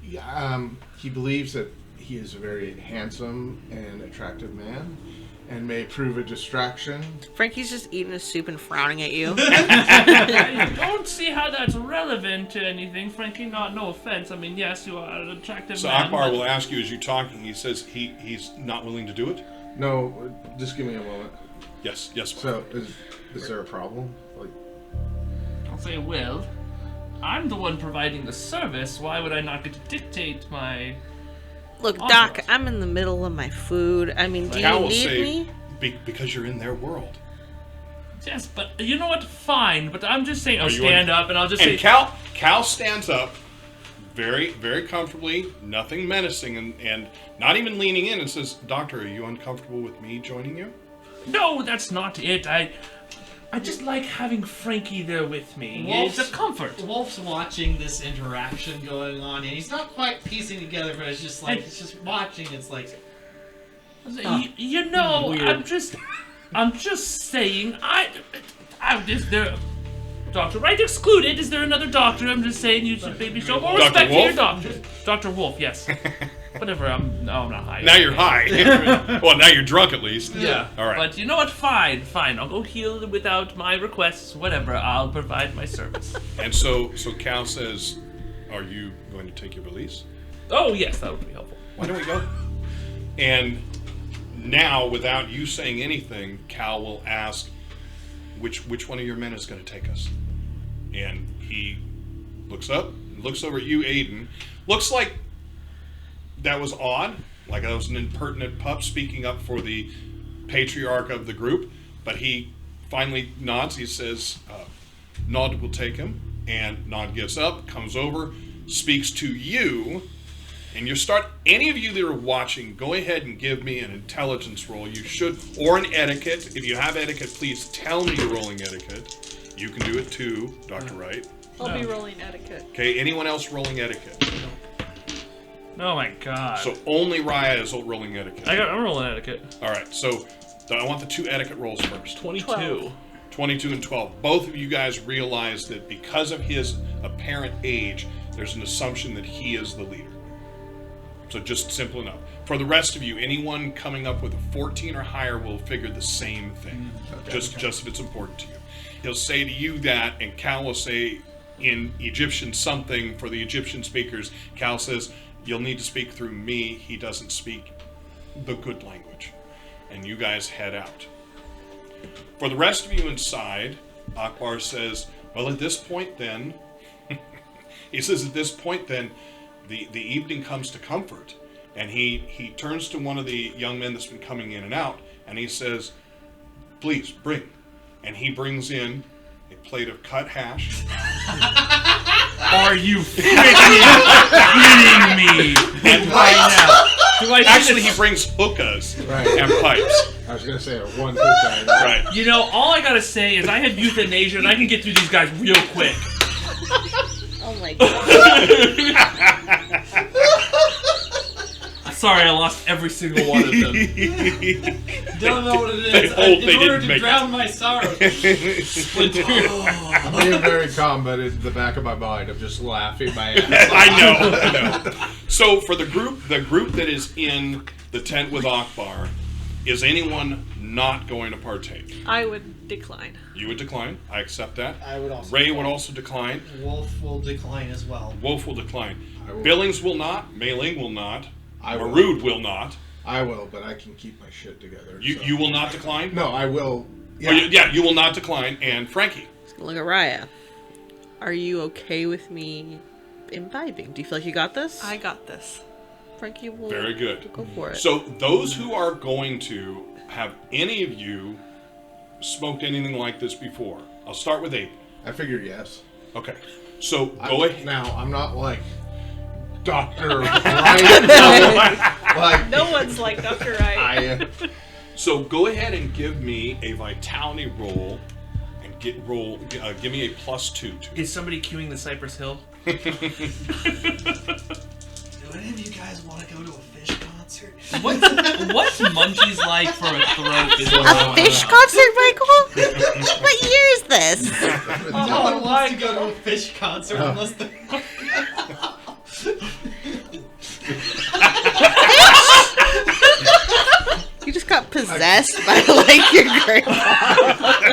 believes that he is a very handsome and attractive man, and may prove a distraction. Frankie's just eating his soup and frowning at you. I don't see how that's relevant to anything, Frankie. No offense. I mean, yes, you are an attractive So man. Akbar will ask you as you're talking. He says he's not willing to do it. No, just give me a moment. Yes. So is there a problem? Like, I'll say, well, I'm the one providing the service. Why would I not get to dictate my... Look, Awesome. Doc, I'm in the middle of my food. I mean, do Cal you will need say, me? because you're in their world. Yes, but you know what? Fine, but I'm just saying, I'll Are you stand up and I'll just And say... Cal stands up very, very comfortably, nothing menacing, and not even leaning in and says, Doctor, are you uncomfortable with me joining you? No, that's not it. I just like having Frankie there with me. It's a comfort. Wolf's watching this interaction going on, and he's not quite piecing together, but it's just like, it's just watching. It's like, You know, Weird. I'm just saying, is there... Dr. Wright excluded. Is there another doctor? I'm just saying you should maybe show more Dr. respect to your Wolf? doctor. Dr. Wolf, yes. Whatever, I'm not high. Now you're high. Well, now you're drunk at least. Yeah. All right. But you know what? Fine. I'll go heal without my requests. Whatever. I'll provide my service. And so Cal says, are you going to take your valise? Oh, yes, that would be helpful. Why don't we go? And now, without you saying anything, Cal will ask, which one of your men is going to take us? And he looks up, looks over at you, Ayden. Looks like that was odd, like that was an impertinent pup speaking up for the patriarch of the group, but he finally nods. He says, Nod will take him, and Nod gets up, comes over, speaks to you, and any of you that are watching, go ahead and give me an intelligence roll. You should, or an etiquette. If you have etiquette, please tell me you're rolling etiquette. You can do it too, Dr. Wright. I'll be rolling etiquette. Okay, anyone else rolling etiquette? Oh my god. So only Raya is rolling etiquette. I'm rolling etiquette. All right, so I want the 2 etiquette rolls first. 22. 12. 22 and 12. Both of you guys realize that because of his apparent age, there's an assumption that he is the leader. So just simple enough. For the rest of you, anyone coming up with a 14 or higher will figure the same thing. Just if it's important to you. He'll say to you that, and Cal will say in Egyptian something for the Egyptian speakers. Cal says, you'll need to speak through me. He doesn't speak the good language. And you guys head out. For the rest of you inside, Akbar says, well, at this point then, he says, at this point then, the evening comes to comfort. And he turns to one of the young men that's been coming in and out, and he says, please, bring. And he brings in a plate of cut hash. Are you freaking kidding me? And Right now. Do I actually, he brings hookahs and pipes. I was going to say a 1 hookah. Right. You know, all I gotta say is I have euthanasia and I can get through these guys real quick. Oh my god. Sorry, I lost every single one of them. Don't know what it is. They In order didn't to make drown my sorrow. I'm being very calm, but in the back of my mind, I'm just laughing my ass off. I know. So for the group that is in the tent with Akbar, is anyone not going to partake? I would decline. You would decline. I accept that. I would also. Ray would also decline. Wolf will decline as well. Wolf will decline. I will. Billings will not. Mei Ling will not. I will. Marud will not. I will, but I can keep my shit together. so. You will not decline? No, I will. Yeah. You will not decline. And Frankie? Just gonna look at Raya. Are you okay with me imbibing? Do you feel like you got this? I got this. Frankie will Very good. go for it. So those who are going to, have any of you smoked anything like this before? I'll start with Ayden. I figured yes. Okay. So go ahead. Now, I'm not like Dr. Wright. like, No one's like Dr. Wright. So go ahead and give me a vitality roll, and give me a +2 to it. Is somebody queuing the Cypress Hill? Do any of you guys want to go to a fish concert? What's Munchies like for a throat? Is what I A wanna fish know. concert, Michael? What year is this? No one wants to go to a fish concert unless they're... You just got possessed by like your grandpa.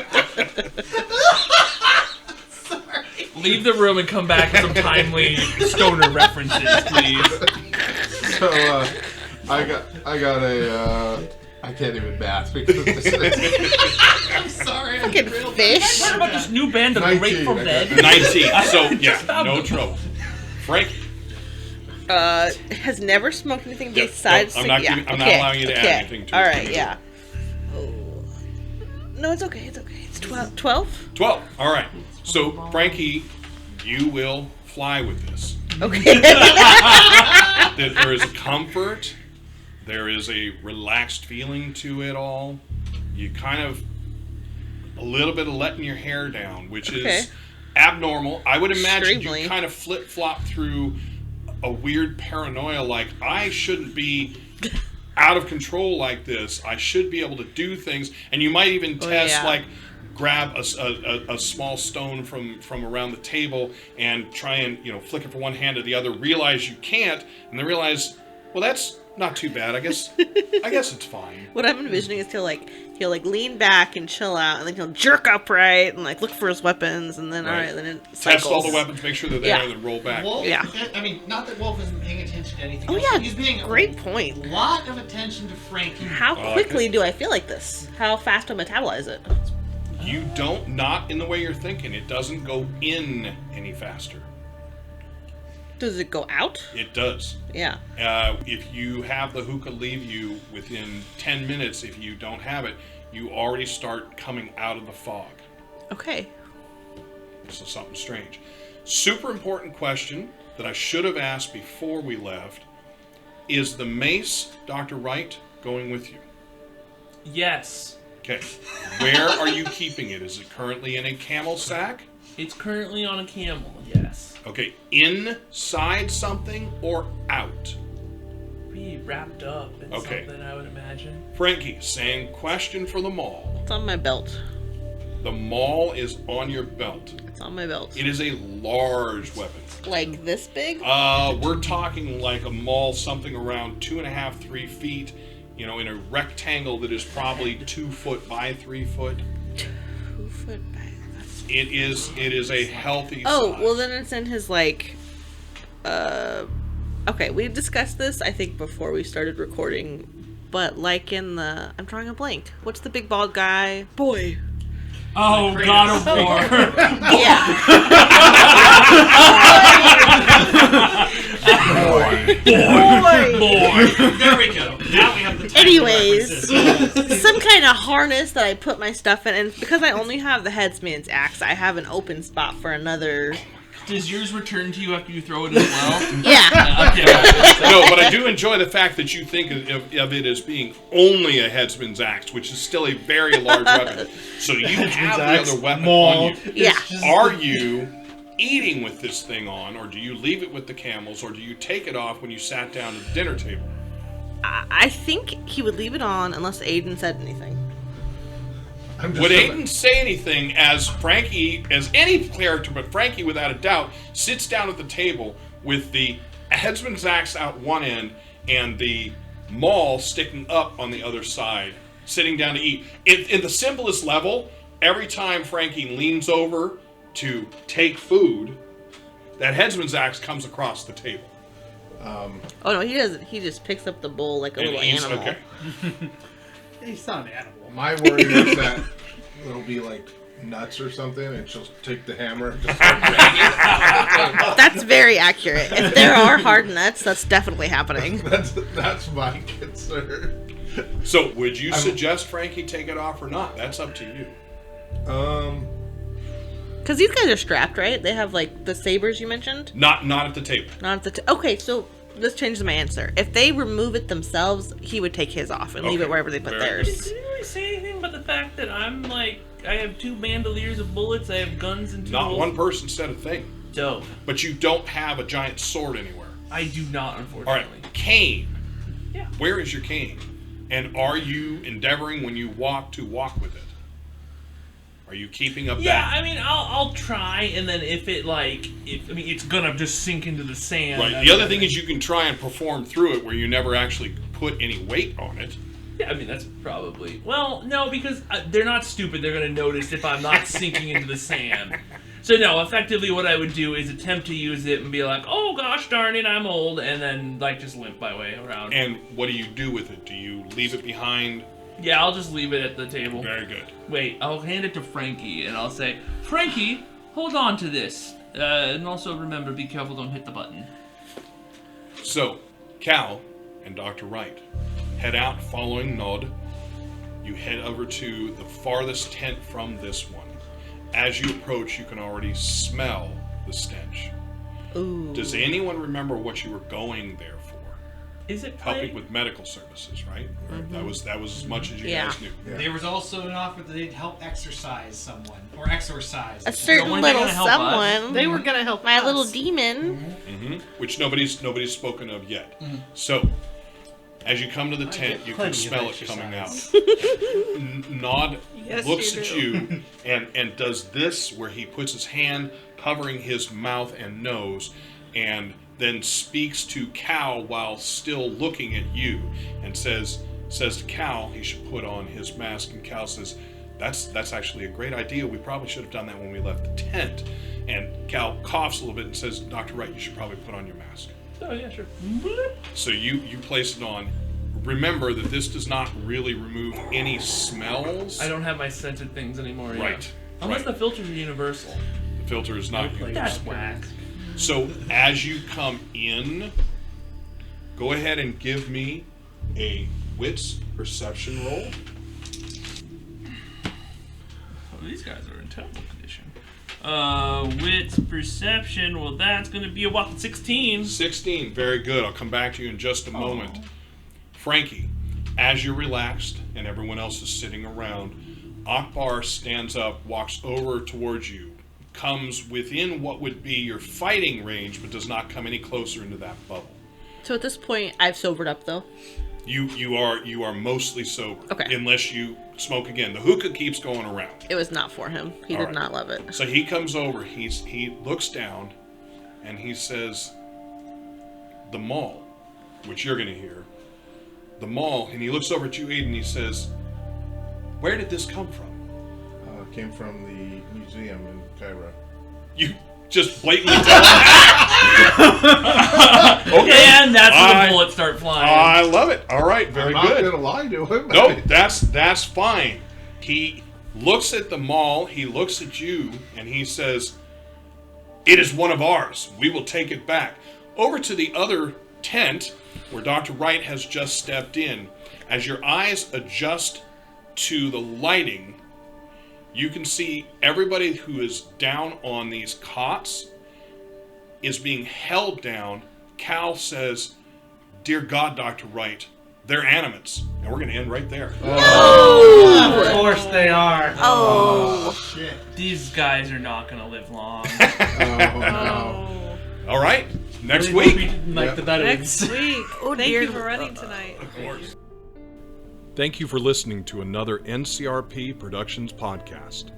Leave the room and come back with some timely stoner references, please. So, I got a, I can't even math because this is... I'm sorry. Fucking fish. What about this new band, The Great 19, from I Bed? got 19. So yeah, no trouble. Frank. Has never smoked anything Yep, besides. nope, I'm not allowing you to add anything to it. All right, yeah. Oh. No, it's okay. It's okay. It's 12. 12? 12. All right. So Frankie, you will fly with this. Okay. There is a comfort. There is a relaxed feeling to it all. You kind of a little bit of letting your hair down, which is abnormal. I would imagine Extremely. you kind of flip-flop through a weird paranoia, like I shouldn't be out of control like this. I should be able to do things, and you might even test like grab a small stone from around the table and try and flick it from one hand to the other. Realize you can't, and then realize, well, that's not too bad. I guess it's fine. What I'm envisioning is he'll lean back and chill out, and then he'll jerk upright and like look for his weapons, and then Right. all right, then it cycles. Test all the weapons, make sure they're there, Yeah. and then roll back. Wolf, Yeah. I mean, not that Wolf isn't paying attention to anything Oh else. yeah, He's paying great point. a lot of attention to Frankie. How I like quickly it. do I feel like this? How fast do I metabolize it? You don't, not in the way you're thinking. It doesn't go in any faster. Does it go out? It does. Yeah. If you have the hookah leave you within 10 minutes, if you don't have it, you already start coming out of the fog. Okay. So something strange. Super important question that I should have asked before we left. Is the mace, Dr. Wright, going with you? Yes. Okay. Where are you keeping it? Is it currently in a camel sack? It's currently on a camel, yes. Okay. Inside something or out? Be wrapped up in something, I would imagine. Frankie, same question for the maul. It's on my belt. The maul is on your belt. It's on my belt. It is a large weapon. Like this big? We're talking like a maul, something around 2.5, 3 feet, in a rectangle that is probably 2 foot by 3 foot. 2 foot by. It is a healthy Oh, size. well then it's in his okay, we discussed this I think before we started recording, but like in the I'm drawing a blank. What's the big bald guy? Boy. Oh, God of War. Yeah. Boy. There we go. Now we have the time. Anyways, some kind of harness that I put my stuff in, and because I only have the headsman's axe, I have an open spot for another. Does yours return to you after you throw it as well? Yeah. Okay. No, but I do enjoy the fact that you think of it as being only a headsman's axe, which is still a very large weapon. So you have the other weapon on you. Yeah. Are you eating with this thing on, or do you leave it with the camels, or do you take it off when you sat down at the dinner table? I think he would leave it on unless Ayden said anything. Would Ayden say anything as Frankie, as any character, but Frankie without a doubt, sits down at the table with the headsman's axe out one end and the maul sticking up on the other side, sitting down to eat? In the simplest level, every time Frankie leans over to take food, that headsman's axe comes across the table. Oh no, he doesn't. He just picks up the bowl like a little animal. Okay. He's not an animal. My worry is that it'll be like nuts or something, and she'll take the hammer and just start banging. That's very accurate. If there are hard nuts, that's definitely happening. That's my concern. So, would you suggest Frankie take it off or not? That's up to you. Because these guys are strapped, right? They have like the sabers you mentioned. Not at the table. Not at the. Okay, so this changes my answer. If they remove it themselves, he would take his off and leave it wherever they put theirs. Did you really say anything but the fact that I'm like, I have 2 bandoliers of bullets, I have guns and tools? Not one person said a thing. Dope. But you don't have a giant sword anywhere. I do not, unfortunately. All right, cane. Yeah. Where is your cane? And are you endeavoring when you walk to walk with it? Are you keeping up Yeah, that? I mean, I'll try, and then if it it's gonna just sink into the sand. Right. The other thing is you can try and perform through it where you never actually put any weight on it. Yeah, I mean, that's probably... Well, no, because they're not stupid. They're going to notice if I'm not sinking into the sand. So, no, effectively what I would do is attempt to use it and be like, oh, gosh darn it, I'm old, and then, like, just limp my way around. And what do you do with it? Do you leave it behind? Yeah, I'll just leave it at the table. Very good. Wait, I'll hand it to Frankie, and I'll say, Frankie, hold on to this. And also remember, be careful, don't hit the button. So, Cal and Dr. Wright head out following Nod. You head over to the farthest tent from this one. As you approach, you can already smell the stench. Ooh. Does anyone remember what you were going there for? Is it Helping with medical services, right? Mm-hmm. That was as much as you Yeah. guys knew. Yeah. There was also an offer that they'd help exorcise someone. Or exorcise. A certain one they're little gonna help us. someone. They were gonna help My us. little demon. Which nobody's spoken of yet. So, as you come to the tent, you can plenty of smell it coming out. exercise. Nod Yes, looks you at do. you and does this where he puts his hand covering his mouth and nose and then speaks to Cal while still looking at you and says to Cal he should put on his mask, and Cal says, that's actually a great idea. We probably should have done that when we left the tent. And Cal coughs a little bit and says, Dr. Wright, you should probably put on your mask. Oh, yeah, sure. So you place it on. remember that this does not really remove any smells. I don't have my scented things anymore. Yeah. Right. Unless right. the filters are universal. The filter is not That's universal. whack. So as you come in, go ahead and give me a wits perception roll. Oh, these guys are in terrible condition. Wits perception. Well, that's going to be a whopping 16. 16, very good. I'll come back to you in just a moment. Frankie, as you're relaxed and everyone else is sitting around, Akbar stands up, walks over towards you, comes within what would be your fighting range, but does not come any closer into that bubble. So at this point, I've sobered up though. You are mostly sober. Okay. Unless you smoke again. The hookah keeps going around. It was not for him. He All did right. not love it. So he comes over, he looks down, and he says, the mall, which you're going to hear, the mall, and he looks over at you, Ayden, and he says, where did this come from? Came from the museum in Cairo. You just blatantly tell him. Okay. And that's when the bullets start flying. I love it. All right, very I'm good. not gonna lie to him. No, that's fine. He looks at the mall, he looks at you, and he says, it is one of ours. We will take it back. Over to the other tent, where Dr. Wright has just stepped in. As your eyes adjust to the lighting, you can see everybody who is down on these cots is being held down. Cal says, dear God, Dr. Wright, they're animates. And we're going to end right there. Of course they are. Oh. Shit. These guys are not going to live long. Oh, no. Oh. All right, next Really week. like the Bedouins. Next week. Oh, Thank dear. you for running tonight. Of course. Thank you for listening to another NCRP Productions podcast.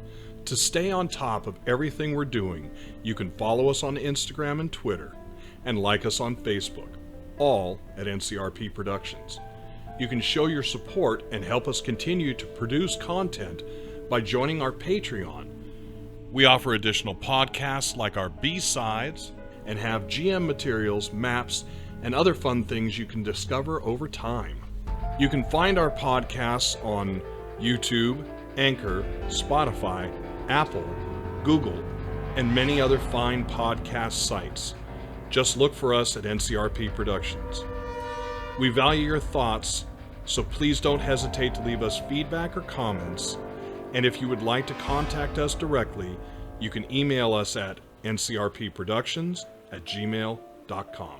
To stay on top of everything we're doing, you can follow us on Instagram and Twitter, and like us on Facebook, all at NCRP Productions. You can show your support and help us continue to produce content by joining our Patreon. We offer additional podcasts like our B-sides and have GM materials, maps, and other fun things you can discover over time. You can find our podcasts on YouTube, Anchor, Spotify, Apple, Google, and many other fine podcast sites. Just look for us at NCRP Productions. We value your thoughts, so please don't hesitate to leave us feedback or comments. And if you would like to contact us directly, you can email us at ncrpproductions@gmail.com.